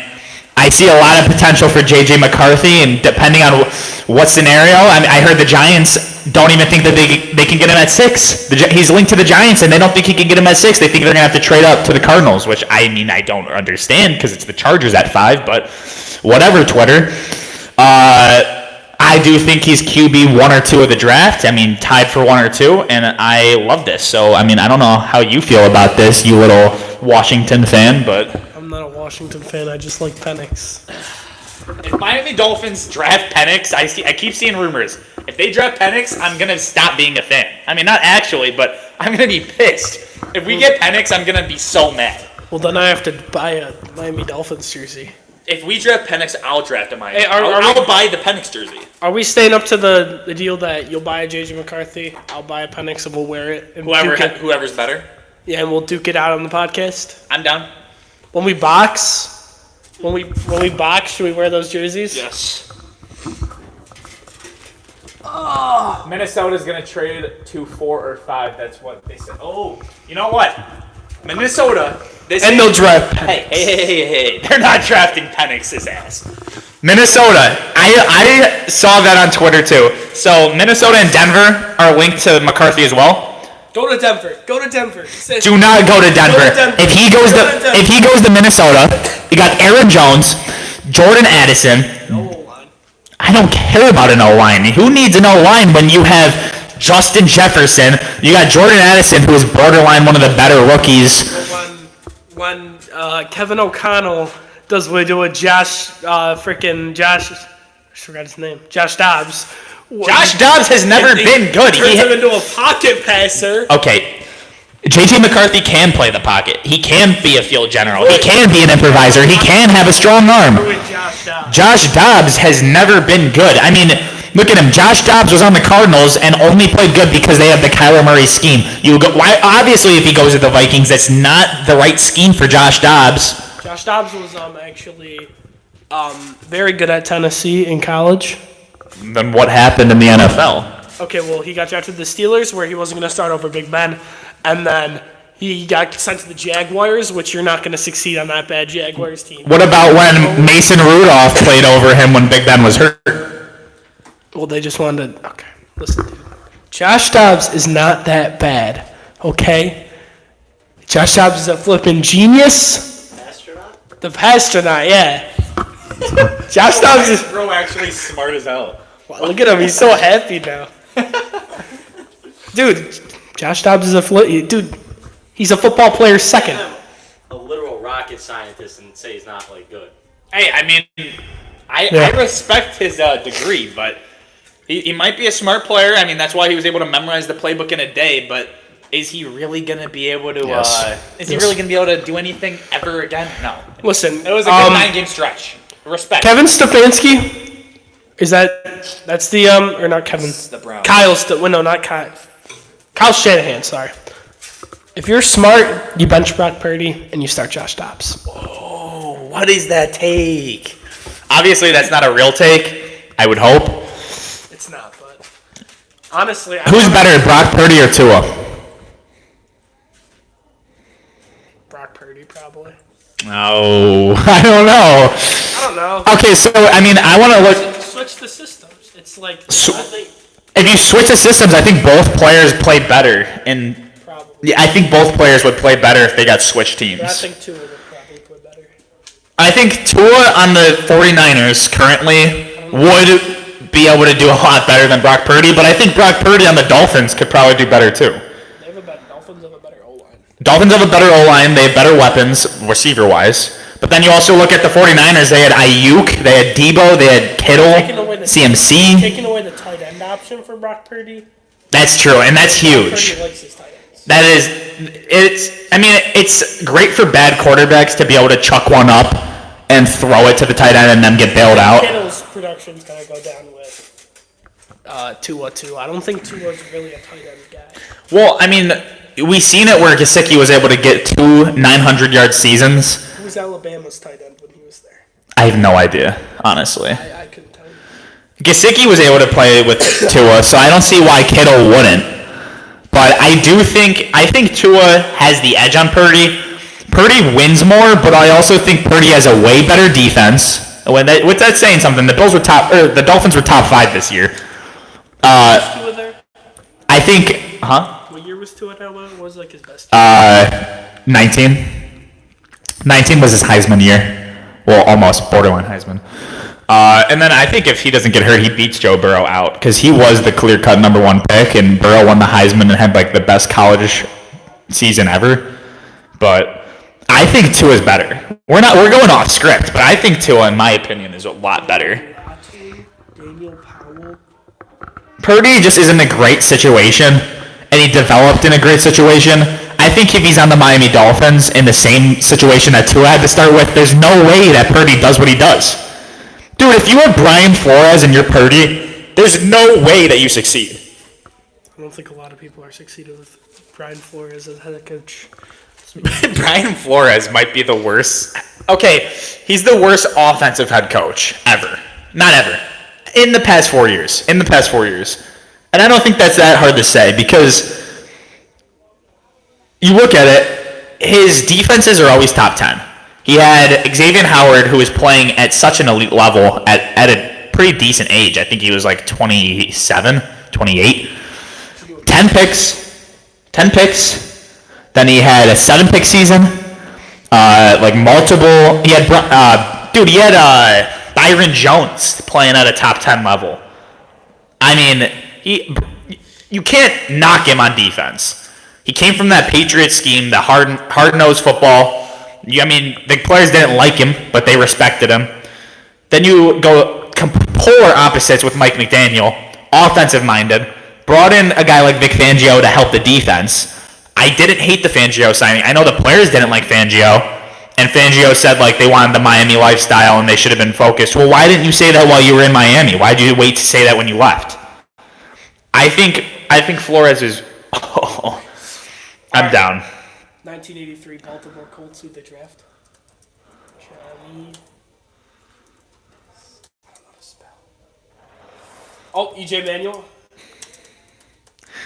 I see a lot of potential for J.J. McCarthy, and depending on what scenario, I heard the Giants don't even think that they can get him at 6. He's linked to the Giants, and they don't think he can get him at 6. They think they're going to have to trade up to the Cardinals, which, I don't understand because it's the Chargers at 5, but whatever, Twitter. I do think he's QB 1 or 2 of the draft. Tied for 1 or 2, and I love this. So, I don't know how you feel about this, you little Washington fan, but... I'm not a Washington fan. I just like Penix. If Miami Dolphins draft Penix, I keep seeing rumors. If they draft Penix, I'm going to stop being a fan. Not actually, but I'm going to be pissed. If we get Penix, I'm going to be so mad. Well, then I have to buy a Miami Dolphins jersey. If we draft Penix, I'll draft a Miami. Hey, I'll buy the Penix jersey. Are we staying up to the deal that you'll buy a J.J. McCarthy, I'll buy a Penix, and we'll wear it? And Whoever's better. Yeah, and we'll duke it out on the podcast? I'm down. When we box, should we wear those jerseys? Yes. Minnesota's going to trade to 4 or 5. That's what they said. Oh, you know what? Minnesota. And they'll draft Penix. Hey. They're not drafting Penix's ass. Minnesota. I saw that on Twitter too. So Minnesota and Denver are linked to McCarthy as well. Go to Denver. Do not go to Denver. If he goes to Minnesota, you got Aaron Jones, Jordan Addison. No O-line. I don't care about an O-line. Who needs an O-line when you have Justin Jefferson? You got Jordan Addison, who is borderline one of the better rookies. When Kevin O'Connell does what he do with Josh, I forgot his name, Josh Dobbs. Josh Dobbs has never been good. Turns him into a pocket passer. Okay. J.J. McCarthy can play the pocket. He can be a field general. He can be an improviser. He can have a strong arm. Josh Dobbs has never been good. Look at him. Josh Dobbs was on the Cardinals and only played good because they have the Kyler Murray scheme. Obviously, if he goes to the Vikings, that's not the right scheme for Josh Dobbs. Josh Dobbs was actually very good at Tennessee in college. Then what happened in the NFL? Okay, well, he got drafted to the Steelers where he wasn't going to start over Big Ben. And then he got sent to the Jaguars, which you're not going to succeed on that bad Jaguars team. What about when Mason Rudolph played over him when Big Ben was hurt? Well, they just wanted to... Okay, listen, dude. Josh Dobbs is not that bad, okay? Josh Dobbs is a flipping genius. The Pastronaut, yeah. Josh Dobbs is... Bro, actually smart as hell. Wow, look at him. He's so happy now. Dude, Josh Dobbs is dude. He's a football player second. A literal rocket scientist and say he's not like good. Hey, I mean, I respect his degree, but he might be a smart player. I mean, that's why he was able to memorize the playbook in a day. But is he really gonna be able to? Is he really gonna be able to do anything ever again? No. Listen, It was a good 9-game stretch. Respect. Kevin Stefanski, that's the or not Kevin? The Browns. Not Kyle. Kyle Shanahan. Sorry. If you're smart, you bench Brock Purdy and you start Josh Dobbs. What is that take? Obviously, that's not a real take. I would hope. It's not, but honestly, Who's better, Brock Purdy or Tua? Brock Purdy probably. Oh, I don't know. I don't know. Okay, so I mean, I want to look. Switch the systems. It's like If you switch the systems, I think both players played better. probably. Yeah, I think both players would play better if they got switched teams. But I think Tua would probably play better. I think Tua on the 49ers currently would be able to do a lot better than Brock Purdy, but I think Brock Purdy on the Dolphins could probably do better too. Dolphins have a better O-line. Dolphins have a better O-line. They have better weapons, receiver-wise. But then you also look at the 49ers. They had Ayuk, they had Debo, they had Kittle, CMC. Taking away the tight end option for Brock Purdy. That's true, and that's huge. Purdy likes his tight ends. That is, it's great for bad quarterbacks to be able to chuck one up and throw it to the tight end and then get bailed out. Kittle's production's gonna go down with Tua too. I don't think Tua's really a tight end guy. Well, I mean, we seen it where Gesicki was able to get 2 900-yard seasons. Who was Alabama's tight end when he was there? I have no idea, honestly. I couldn't tell you. Gesicki was able to play with Tua, so I don't see why Kittle wouldn't. But I think Tua has the edge on Purdy. Purdy wins more, but I also think Purdy has a way better defense. With that saying something, the Dolphins were top 5 this year. Tua there? I think, What year was Tua there? What was like his best year? 19. 19 was his Heisman year. Well, almost borderline Heisman. And then I think if he doesn't get hurt, he beats Joe Burrow out because he was the clear-cut number 1 pick, and Burrow won the Heisman and had like the best college season ever. But I think Tua is better. We're going off script, but I think Tua, in my opinion, is a lot better. Daniel Powell. Purdy just is in a great situation, and he developed in a great situation. I think if he's on the Miami Dolphins in the same situation that Tua had to start with, there's no way that Purdy does what he does. Dude, if you have Brian Flores and you're Purdy, there's no way that you succeed. I don't think a lot of people are succeeding with Brian Flores as head coach. Brian Flores might be the worst. Okay, he's the worst offensive head coach ever. Not ever. In the past 4 years. And I don't think that's that hard to say because you look at it, his defenses are always top 10. He had Xavier Howard, who was playing at such an elite level at a pretty decent age. I think he was like 27, 28. 10 picks. Then he had a 7-pick season. Multiple. He had Byron Jones playing at a top 10 level. I mean, you can't knock him on defense. He came from that Patriot scheme, the hard-nosed football. The players didn't like him, but they respected him. Then you go polar opposites with Mike McDaniel, offensive-minded. Brought in a guy like Vic Fangio to help the defense. I didn't hate the Fangio signing. I know the players didn't like Fangio, and Fangio said they wanted the Miami lifestyle and they should have been focused. Well, why didn't you say that while you were in Miami? Why did you wait to say that when you left? I think Flores is. Oh, I'm down. 1983 Baltimore Colts, who they draft? Johnny. I don't know how to spell. Oh, EJ Manuel.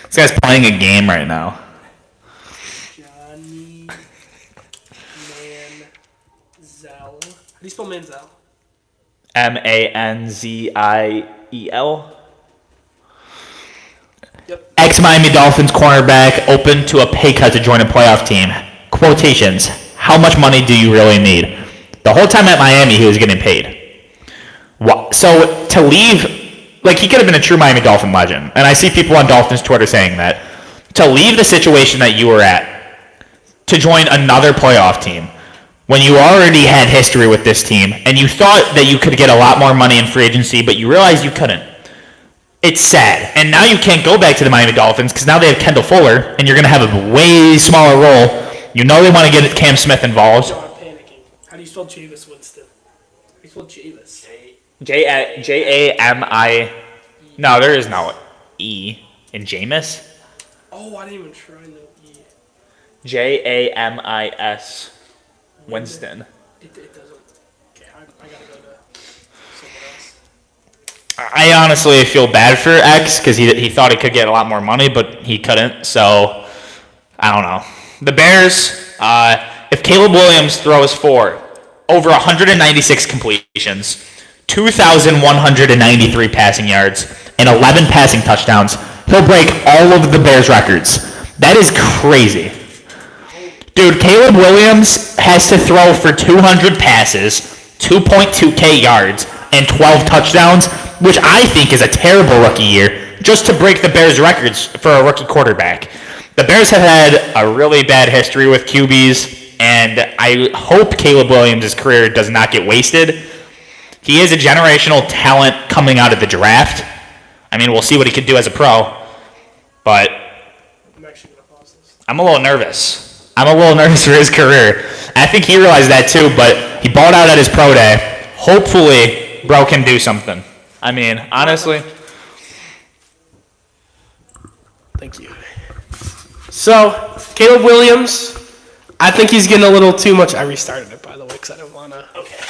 This guy's playing a game right now. Johnny Manziel. How do you spell Manziel? Manziel. Yep. Ex-Miami Dolphins cornerback open to a pay cut to join a playoff team. Quotations. How much money do you really need? The whole time at Miami, he was getting paid. So to leave, he could have been a true Miami Dolphin legend. And I see people on Dolphins Twitter saying that. to leave the situation that you were at to join another playoff team when you already had history with this team and you thought that you could get a lot more money in free agency, but you realized you couldn't. It's sad. And now you can't go back to the Miami Dolphins because now they have Kendall Fuller, and you're going to have a way smaller role. You know they want to get Cam Smith involved. I'm panicking. How do you spell Jameis Winston? How do you spell Jameis? Jami. No, there is no E in Jameis. Oh, I didn't even try no E. Jamis. Winston. It doesn't. Okay, I gotta go to someone else. I honestly feel bad for X because he thought he could get a lot more money, but he couldn't. So I don't know. The Bears, if Caleb Williams throws for over 196 completions, 2,193 passing yards, and 11 passing touchdowns, he'll break all of the Bears' records. That is crazy. Dude, Caleb Williams has to throw for 200 passes, 2.2K yards, and 12 touchdowns, which I think is a terrible rookie year, just to break the Bears' records for a rookie quarterback. The Bears have had a really bad history with QBs, and I hope Caleb Williams' career does not get wasted. He is a generational talent coming out of the draft. I mean, we'll see what he could do as a pro, but I'm actually gonna pause this. I'm a little nervous. I'm a little nervous for his career. I think he realized that too, but he balled out at his pro day. Hopefully, bro can do something. I mean, honestly. Thank you. So, Caleb Williams, I think he's getting a little too much. I restarted it, by the way, because I didn't want to. Okay.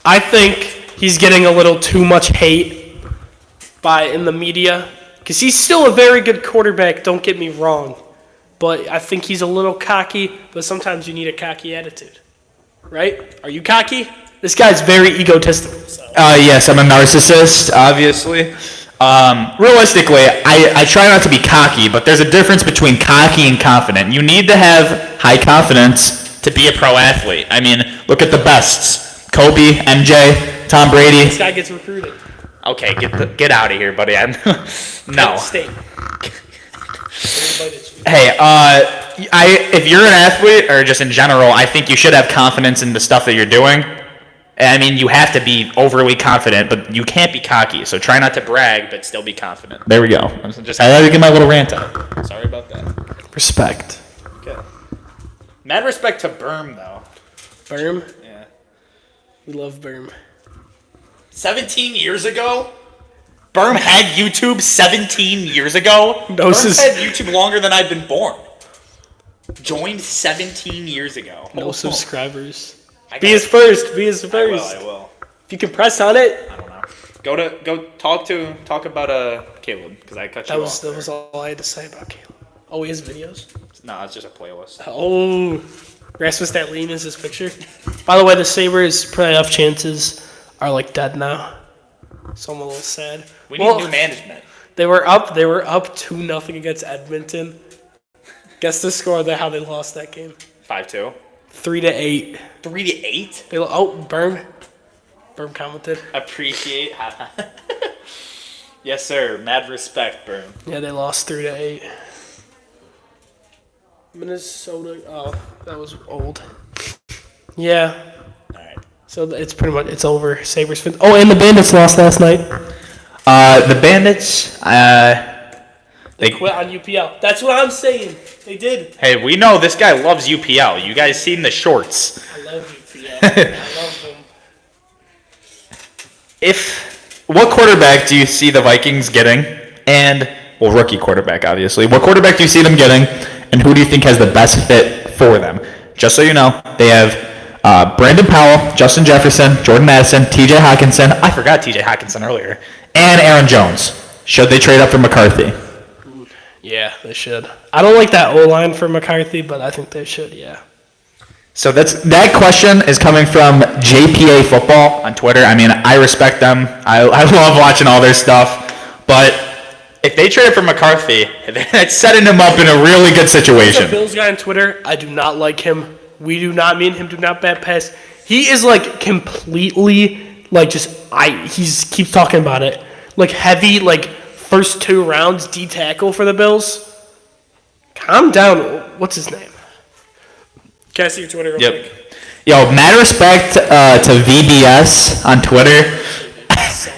I think he's getting a little too much hate in the media, because he's still a very good quarterback, don't get me wrong. But I think he's a little cocky, but sometimes you need a cocky attitude. Right? Are you cocky? This guy's very egotistical. So. Yes, I'm a narcissist, obviously. Realistically, I try not to be cocky, but there's a difference between cocky and confident. You need to have high confidence to be a pro athlete. I mean, look at the bests. Kobe, MJ, Tom Brady. This guy gets recruited. Okay, get out of here, buddy. No. State. Hey, if you're an athlete or just in general, I think you should have confidence in the stuff that you're doing. I mean, you have to be overly confident, but you can't be cocky. So try not to brag, but still be confident. There we go. I had to get my little rant out. Sorry about that. Respect. Okay. Mad respect to Berm, though. Berm? Yeah. We love Berm. 17 years ago? Berm had YouTube 17 years ago? Berm had YouTube longer than I've been born. Joined 17 years ago. No subscribers. Be his first. Be his first. I will. If you can press on it. I don't know. Go talk about Caleb, because I cut you off. That was all I had to say about Caleb. Oh, he has videos? No, it's just a playlist. Oh. Rasmus Dahlin is his picture. By the way, the Sabres' playoff chances are like dead now. So I'm a little sad. We need new management. They were up 2-0 against Edmonton. Guess the score how they lost that game. 5-2. 3-8. 3-8? Berm commented. Appreciate. Yes, sir. Mad respect, Berm. Yeah, they lost 3-8. Minnesota. Oh, that was old. Yeah. All right. So it's pretty much over. Sabres. Oh, and the Bandits lost last night. The Bandits. They quit on UPL. That's what I'm saying. They did. Hey, we know this guy loves UPL. You guys seen the shorts. I love UPL. I love them. What quarterback do you see the Vikings getting? Rookie quarterback, obviously. What quarterback do you see them getting? And who do you think has the best fit for them? Just so you know, they have Brandon Powell, Justin Jefferson, Jordan Addison, TJ Hawkinson. I forgot TJ Hawkinson earlier. And Aaron Jones. Should they trade up for McCarthy? Yeah, they should. I don't like that O-line for McCarthy, but I think they should, yeah. So that question is coming from JPA Football on Twitter. I mean, I respect them. I love watching all their stuff. But if they trade for McCarthy, that's setting him up in a really good situation. The Bills guy on Twitter, I do not like him. Me and him do not bat pass. He is like completely like he keeps talking about it. Like heavy, like first 2 rounds D tackle for the Bills. Calm down. What's his name? Can I see your Twitter real quick? Yo, mad respect to VBS on Twitter.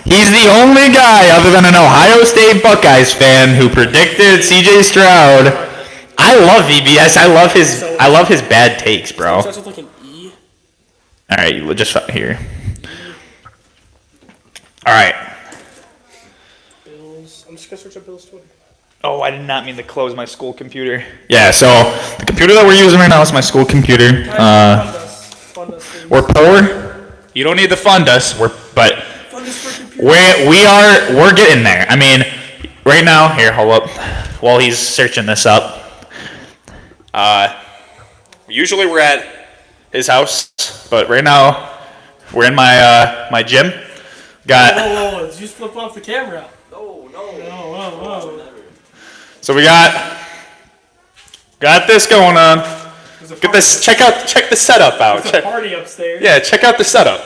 He's the only guy other than an Ohio State Buckeyes fan who predicted CJ Stroud. I love VBS. I love his bad takes, bro. Starts with like an E. All right, you just here. All right. Bills. I'm just gonna search up Bill's Twitter. Oh, I did not mean to close my school computer. Yeah, so the computer that we're using right now is my school computer. Fund us, please. We're poor. You don't need to fund us. Fund us for computer. We're getting there. I mean, right now, here, hold up. While he's searching this up. Usually we're at his house, but right now we're in my gym. Whoa, did you just flip off the camera? No. So we got this going on. Get this. Check the setup out. There's a party upstairs. Yeah, check out the setup.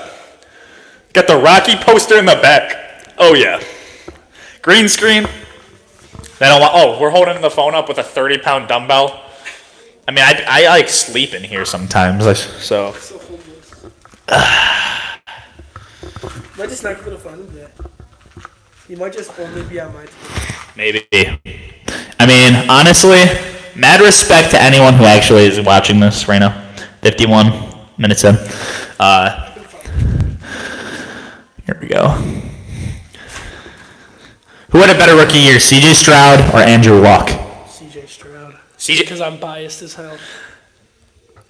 Got the Rocky poster in the back. Oh yeah. Green screen. We're holding the phone up with a 30-pound dumbbell. I mean, I like sleep in here sometimes. So. Might just not give it a fun day. You might just only be on my team. Maybe. I mean, honestly, mad respect to anyone who actually is watching this right now. 51 minutes in. Here we go. Who had a better rookie year, CJ Stroud or Andrew Luck? CJ Stroud. CJ. Because I'm biased as hell.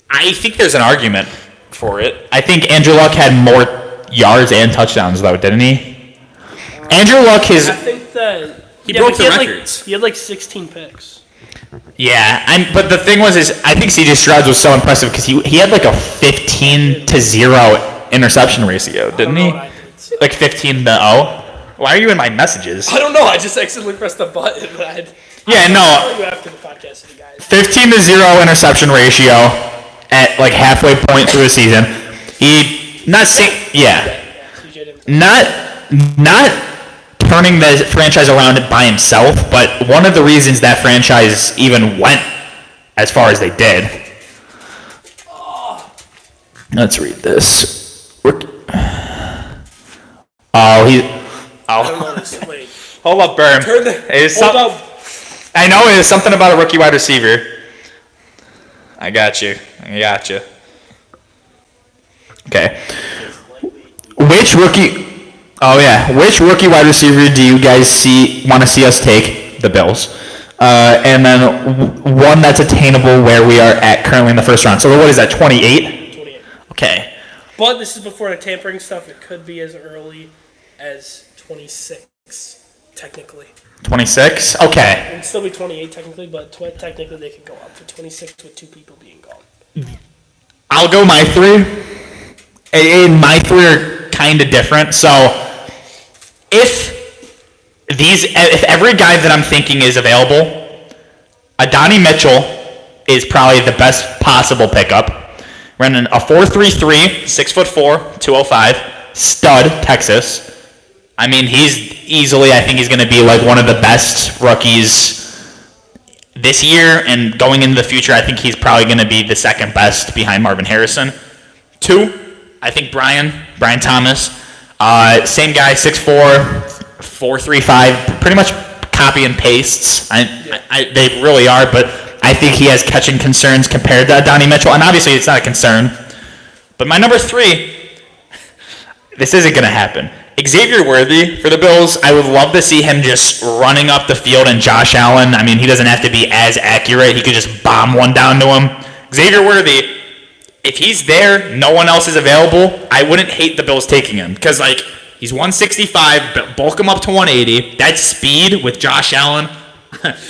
I think there's an argument for it. I think Andrew Luck had more yards and touchdowns, though, didn't he? Andrew Luck, I think that he broke the had records. He had like 16 picks. Yeah, but the thing was, I think CJ Stroud was so impressive because he had like a 15-0 interception ratio, didn't he? Like 15-0. Why are you in my messages? I don't know. I just accidentally pressed the button. Yeah, no. I'll tell you after the podcast, you guys. 15-0 interception ratio at like halfway point through the season. Not turning the franchise around by himself, but one of the reasons that franchise even went as far as they did. Let's read this. Wait. Hold up, Berm. Hold up. I know it was something about a rookie wide receiver. I got you. Okay. Which rookie wide receiver do you guys want to see us take? The Bills. And then one that's attainable where we are at currently in the first round. So what is that, 28? 28. Okay. But this is before the tampering stuff. It could be as early as 26, technically. 26? Okay. It would still be 28 technically, but technically they could go up to 26 with 2 people being gone. I'll go my 3. And my 3 are kind of different. So if every guy that I'm thinking is available, Adonai Mitchell is probably the best possible pickup. Running a 4.33, 6'4", 205, stud, Texas. I mean, I think he's going to be like one of the best rookies this year, and going into the future, I think he's probably going to be the second best behind Marvin Harrison. 2, I think Brian Thomas, same guy, 6'4", 4.35, pretty much copy and pastes. They really are, but I think he has catching concerns compared to Adonai Mitchell, and obviously it's not a concern. But my number 3, this isn't going to happen. Xavier Worthy for the Bills, I would love to see him just running up the field, and Josh Allen, I mean, he doesn't have to be as accurate. He could just bomb one down to him. Xavier Worthy, if he's there, no one else is available, I wouldn't hate the Bills taking him. Because, like, he's 165, bulk him up to 180. That's speed with Josh Allen.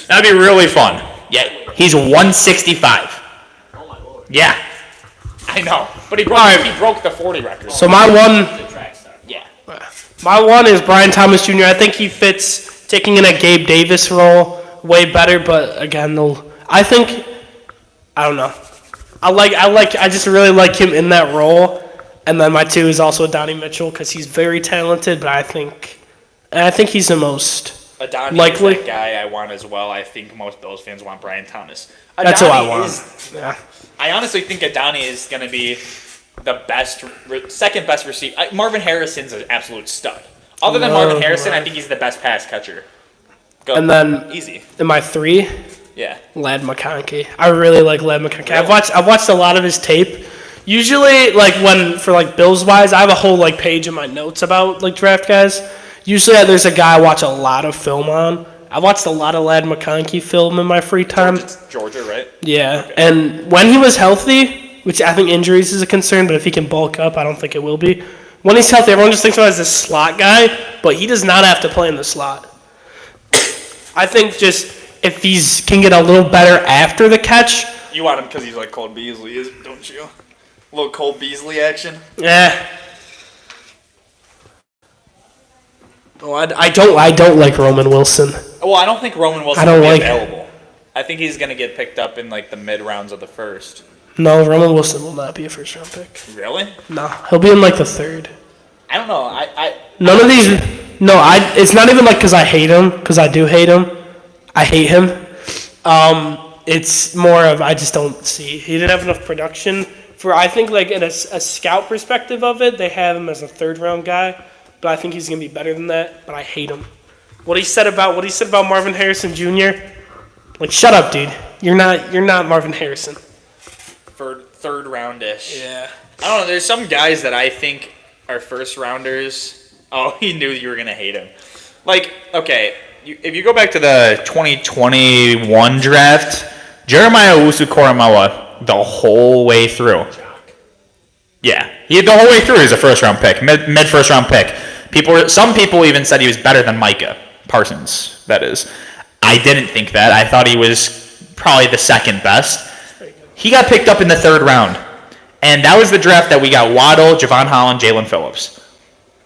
That'd be really fun. Yeah, he's 165. Oh my lord. Yeah. I know. But he broke the 40 record. So my one Yeah. My one is Brian Thomas Jr. I think he fits taking in a Gabe Davis role way better, but again, I don't know. I just really like him in that role. And then my 2 is also Adonai Mitchell because he's very talented, but I think he's the most Adani Likely. is that guy I want as well. I think most Bills fans want Brian Thomas. That's who I Adani want. Yeah. I honestly think Adani is going to be the second best receiver. Marvin Harrison's an absolute stud. Other than Marvin Harrison, I think he's the best pass catcher. Go. And then Easy. in my 3, Yeah. Lad McConkey. I really like Lad McConkey. I've watched a lot of his tape. Usually, like when for like Bills wise, I have a whole like page in my notes about like draft guys. Usually, there's a guy I watch a lot of film on. I watched a lot of Lad McConkey film in my free time. Georgia, right? Yeah, Okay. and when he was healthy, which I think injuries is a concern, but if he can bulk up, I don't think it will be. When he's healthy, everyone just thinks of him as this slot guy, but he does not have to play in the slot. I think just if he can get a little better after the catch, You want him because he's like Cole Beasley, don't you? A little Cole Beasley action. yeah. Oh, I don't like Roman Wilson. Well, I don't think Roman Wilson I don't will be like- available. I think he's going to get picked up in like the mid rounds of the first. No, Roman Wilson will not be a first round pick. Really? No, he'll be in like the 3rd. I don't know. None of these. No, it's not even like because I hate him, because I do hate him. I hate him. It's more of I just don't see. He didn't have enough production for. I think like in a scout perspective of it, they have him as a 3rd round guy, but I think he's gonna be better than that. But I hate him. What he said about Marvin Harrison Jr. Like, shut up, dude. You're not Marvin Harrison. For third roundish. Yeah. I don't know. There's some guys that I think are first rounders. Oh, he knew you were gonna hate him. Like, okay, if you go back to the 2021 draft, Jeremiah Owusu-Koramoah the whole way through. Yeah, the whole way through. He was a first round pick, mid first round pick. Some people even said he was better than Micah Parsons. That is, I didn't think that. I thought he was probably the second best. He got picked up in the 3rd round. And that was the draft that we got Waddle, Javon Holland, Jalen Phillips.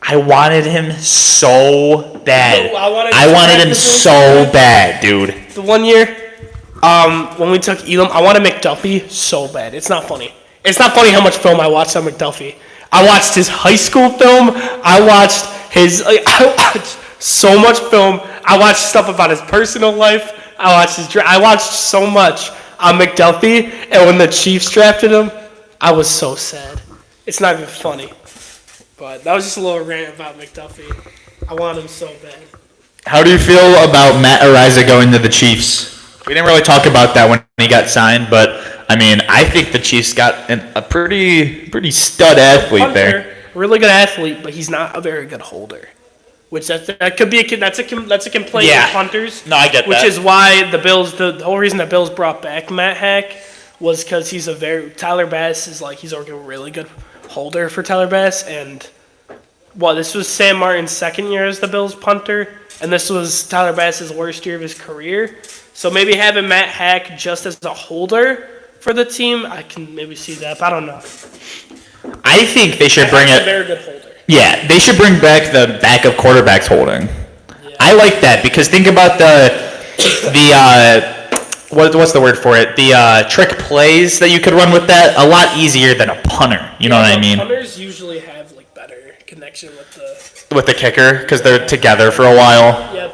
I wanted him so bad. No, I wanted him so bad, dude. The 1 year, when we took Elam, I wanted McDuffie so bad. It's not funny. It's not funny how much film I watched on McDuffie. I watched his high school film. I watched I watched so much film. I watched stuff about his personal life. I watched so much on McDuffie, and when the Chiefs drafted him, I was so sad. It's not even funny. But that was just a little rant about McDuffie. I want him so bad. How do you feel about Matt Ariza going to the Chiefs? We didn't really talk about that when he got signed, but I mean, I think the Chiefs got a pretty stud athlete there. Hunter, really good athlete, but he's not a very good holder. Which that could be that's a complaint Yeah. with punters. No, I get which that. is why the Bills the whole reason the Bills brought back Matt Hack was because Tyler Bass is like he's a really good holder for Tyler Bass, and this was Sam Martin's 2nd year as the Bills punter, and this was Tyler Bass's worst year of his career. So maybe having Matt Hack just as a holder for the team, I can maybe see that, but I don't know. I think they should bring Hack's a it. very good holder. Yeah, they should bring back the backup quarterbacks holding. Yeah. I like that because think about what's the word for it? The trick plays that you could run with that a lot easier than a punter. You know what I mean? Punters usually have like better connection with the kicker because they're together for a while. Yeah,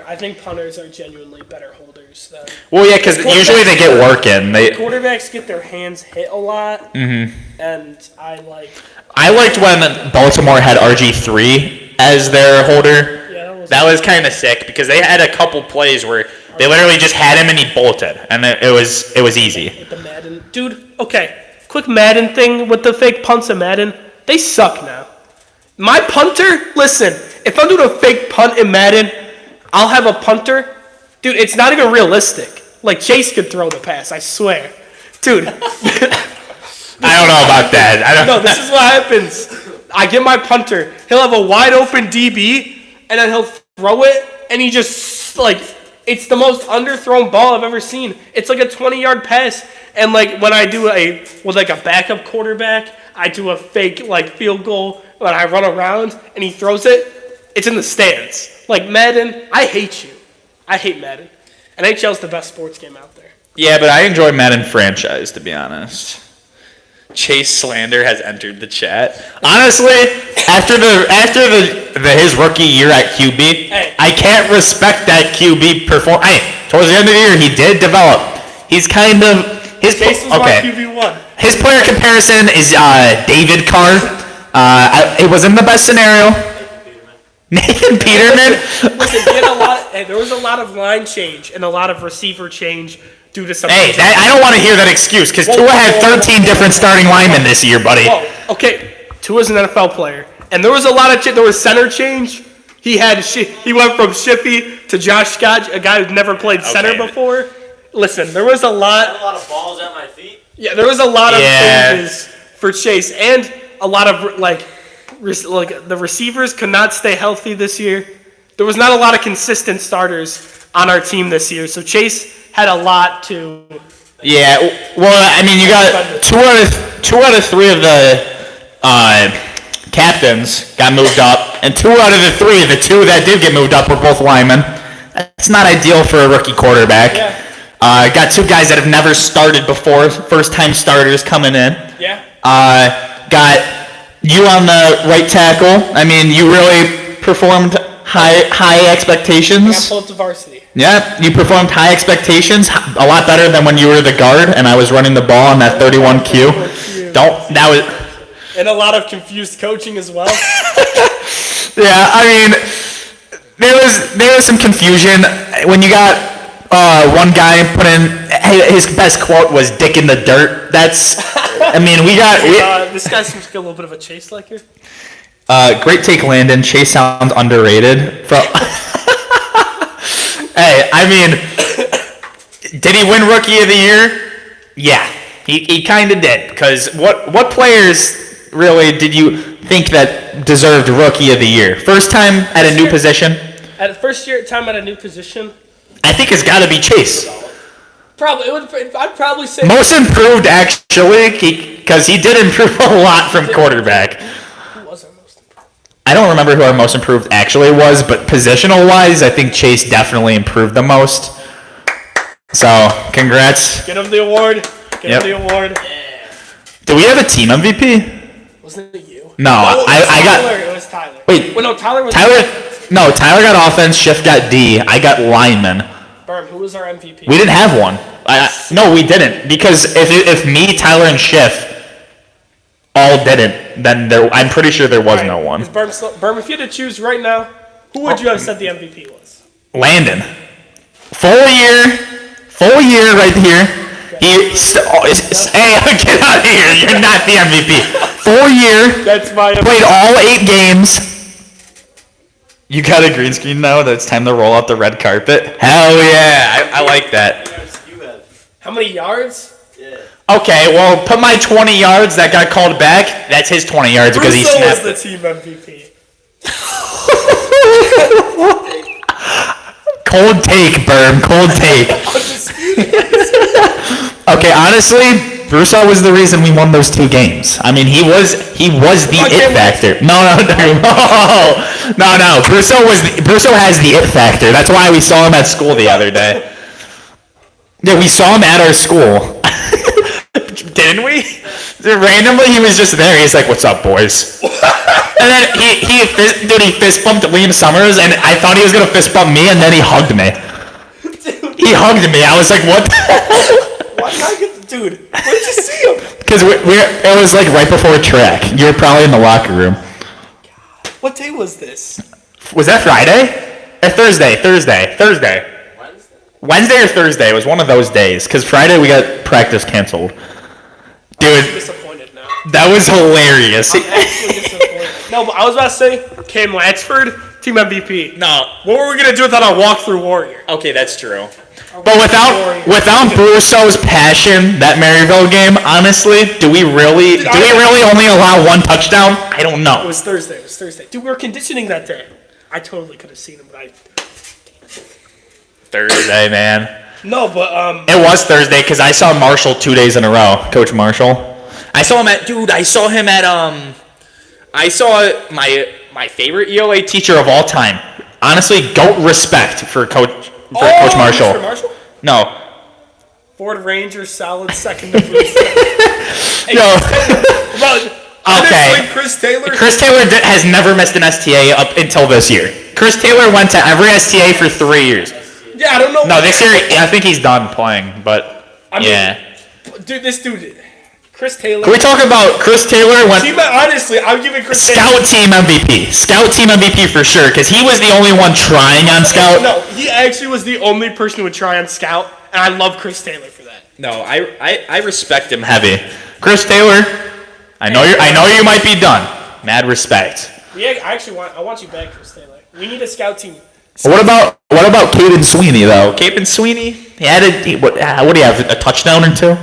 I think punters are genuinely better holders than Well, yeah, because usually they get work in. quarterbacks get their hands hit a lot. Mm-hmm. And I liked when Baltimore had RG3 as their holder. Yeah, That was kind of sick because they had a couple plays where they literally just had him and he bolted, and it was easy. with the Madden. Dude, okay. Quick Madden thing with the fake punts in Madden. They suck now. My punter, listen, if I'm doing a fake punt in Madden, I'll have a punter. Dude, it's not even realistic. Like, Chase could throw the pass, I swear. Dude. I don't know about that. No, this is what happens. I get my punter. He'll have a wide open DB, and then he'll throw it, and he just, it's the most underthrown ball I've ever seen. It's like a 20-yard pass, and, when I do with a backup quarterback, I do a fake, field goal, when I run around, and he throws it, it's in the stands. Madden, I hate you. I hate Madden. NHL's the best sports game out there. Yeah, but I enjoy Madden franchise, to be honest. Chase Slander has entered the chat. Honestly, after the his rookie year at QB. Hey. I can't respect that QB perform. Towards the end of the year, he did develop. He's kind of his Chase was my QB1. His player comparison is David Carr. It wasn't the best scenario. Nathan Peterman. Listen, he had there was a lot of line change and a lot of receiver change due to some. Hey, I don't want to hear that excuse because Tua had 13 different starting linemen this year, buddy. Oh, okay. Tua's an NFL player, and there was a lot of there was center change. He went from Shippy to Josh Scott, a guy who's never played center before. Listen, there was a lot of balls at my feet. Yeah, there was a lot of changes for Chase, and a lot of like the receivers could not stay healthy this year. There was not a lot of consistent starters on our team this year, so Chase had a lot to. Yeah, well, I mean, you got two out of three of the captains got moved up, and 2 out of the 3, the 2 that did get moved up were both linemen. That's not ideal for a rookie quarterback. Yeah. Got 2 guys that have never started before, first-time starters coming in. Yeah. Got you on the right tackle. I mean, you really performed high expectations. Got pulled to varsity. Yeah, you performed high expectations, a lot better than when you were the guard and I was running the ball on that 31Q. That was. And a lot of confused coaching as well. Yeah, I mean, there was some confusion when you got one guy put in. His best quote was "dick in the dirt." That's. I mean, This guy seems to be a little bit of a Chase liker. Great take, Landon. Chase sounds underrated. Hey, I mean, did he win Rookie of the Year? Yeah, he kind of did. Because what players really did you think that deserved Rookie of the Year? First time at a new position? At first year time at a new position? I think it's got to be Chase. Probably. I'd probably say Most improved, actually, because he did improve a lot from quarterback. Who was our most improved? I don't remember who our most improved actually was, but positional-wise, I think Chase definitely improved the most. So, congrats. Get him the award. Get him the award. Do we have a team MVP? Wasn't it you? No, I got. It was Tyler. Wait. Well, no, Tyler was. Tyler got offense. Schiff got D. I got lineman. Berm, who was our MVP? We didn't have one. No, we didn't because if me, Tyler, and Schiff all didn't, then I'm pretty sure there was no one. Berm, if you had to choose right now, who would you have said the MVP was? Landon. Full year right here. Hey, get out of here. You're not the MVP. Full year. That's my MVP. Played all 8 games. You got a green screen now? That's time to roll out the red carpet? Hell yeah. I like that. How many yards? Yeah. Okay, well, put my 20 yards that got called back. That's his 20 yards because he Russo snapped. was the team MVP. Cold take, Berm. Cold take. Okay, honestly, Russo was the reason we won those 2 games. I mean, he was the it factor. No. Russo has the it factor. That's why we saw him at school the other day. Yeah, we saw him at our school. Didn't we? Randomly, he was just there. He's like, "What's up, boys?" And then he fist bumped Liam Summers, and I thought he was gonna fist bump me, and then he hugged me. He hugged me. I was like, "What?" Why did I get dude? Where did you see him? Because it was like right before track. You were probably in the locker room. What day was this? Was that Friday? Or Thursday? Wednesday or Thursday. It was one of those days. Because Friday we got practice canceled. Dude, I'm disappointed now. that was hilarious. I'm actually disappointed. No, but I was about to say, Cam Latchford, team MVP. No. What were we gonna do without our walkthrough warrior? Okay, that's true. But without Brusso's passion, that Maryville game, honestly, do we really only allow 1 touchdown? I don't It know. was Thursday. Dude, we were conditioning that day. I totally could have seen him, but Thursday, man. No, but It was Thursday because I saw Marshall 2 days in a row. Coach Marshall. I saw him at I saw my favorite ELA teacher of all time. Honestly, goat respect for Coach Marshall. Mr. Marshall? No. Ford Ranger, solid second. Hey, No. bro, Okay. Chris Taylor. Chris Taylor has never missed an STA up until this year. Chris Taylor went to every STA for 3 years. Yeah, I don't know. No, this year I think he's done playing, but yeah. Dude, this dude, Chris Taylor. Can we talk about Chris Taylor when Honestly, I'm giving Chris Scout Team MVP? Scout Team MVP for sure, because he was the only one trying on Scout. No, he actually was the only person who would try on Scout, and I love Chris Taylor for that. No, I respect him heavy. Chris Taylor, I know you might be done. Mad respect. Yeah, I want you back, Chris Taylor. We need a Scout team. What about Caden Sweeney though? Caden Sweeney, what do you have? A touchdown or two?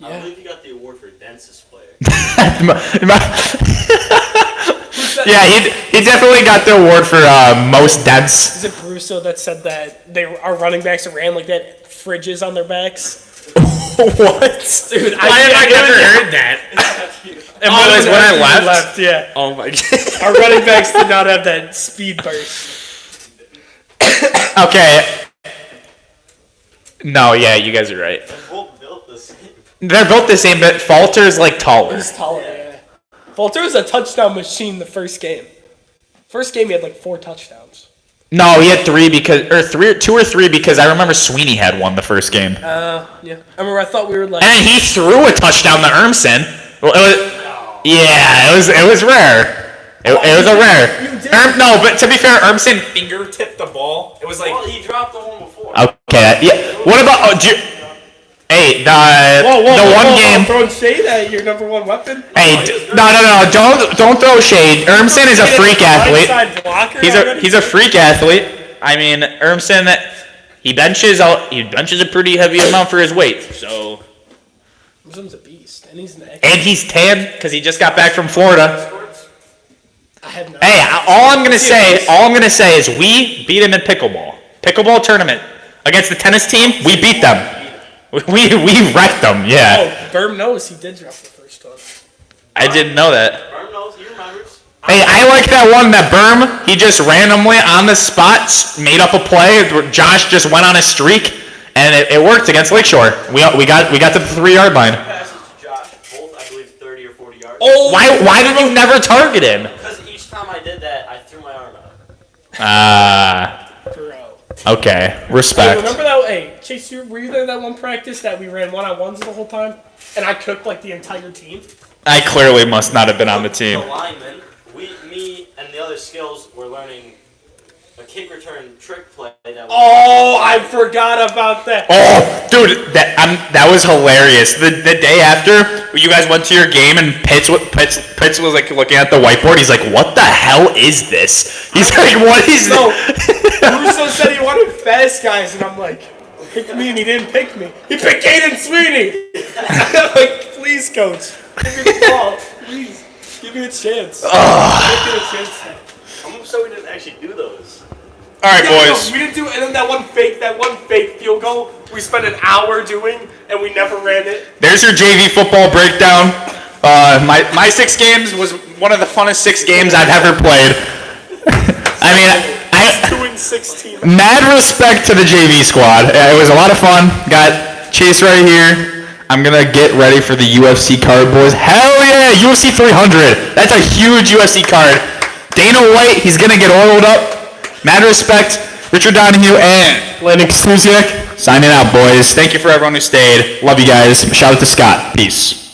I believe he got the award for densest player. Yeah, he definitely got the award for most dense. Is it Brusso that said that our running backs ran like that fridges on their backs? What? Dude, I have never heard that. And when I left? Yeah. Oh my god. Our running backs did not have that speed burst. Okay. No, yeah, you guys are right. Both built the same. They're both the same, but Falter's like taller. He's taller, yeah. Walter was a touchdown machine the first game. First game, he had like 4 touchdowns. No, he had 2 or 3 because I remember Sweeney had one the first game. Yeah. I remember I thought we were like... And then he threw a touchdown to Urmson. Well, it was rare. It was a rare. No, but to be fair, Urmson fingertipped the ball. It was like... Well, he dropped the one before. Okay, yeah. What about... Hey, the one game... Throwing shade at your number one weapon? Hey, no, don't throw shade. Urmson is a freak athlete. He's a freak athlete. I mean, Urmson, he benches a pretty heavy amount for his weight. So... Urmson's a beast, and he's an And he's tan because he just got back from Florida. I have no Hey, all I'm gonna say is we beat him in pickleball tournament against the tennis team. We beat them. We wrecked them. Yeah. Oh, Berm knows he did drop the first one. I didn't know that. Berm knows, he remembers. Hey, I like that one that Berm. He just randomly on the spot made up a play. Josh just went on a streak, and it worked against Lakeshore. We got to the 3-yard line. Passes to Josh, both I believe 30 or 40 yards. Oh, Why did you never target him? Because each time I did that, I threw my arm out. bro. Okay, Hey, respect. remember that? Hey, Chase, were you there that one practice that we ran one-on-ones the whole time, and I cooked like the entire team? I clearly must not have been on the team. The linemen, me, and the other skills were learning a kick return trick play that was... Oh, I forgot about that. Oh, dude, that was hilarious. The day after you guys went to your game and Pitts was like looking at the whiteboard. He's like, "What the hell is this?" He's like, "What is No, this?" Russo said he wanted fast guys, and I'm like, "Pick me," and he didn't pick me. He picked Caden Sweeney. I'm like, "Please, coach, give me the ball. Please, give me a chance. Give me a chance." I'm upset we didn't actually do those. All right, Yeah, boys. no, we didn't do it. And then that one fake field goal we spent an hour doing, and we never ran it. There's your JV football breakdown. My 6 games was one of the funnest 6 games I've ever played. I mean, 2-16. mad respect to the JV squad. It was a lot of fun. Got Chase right here. I'm gonna get ready for the UFC card, boys. Hell yeah, UFC 300. That's a huge UFC card. Dana White, he's gonna get oiled up. Mad respect. Richard Donahue and Landon Kuziak signing out, boys. Thank you for everyone who stayed. Love you guys. Shout out to Scott. Peace.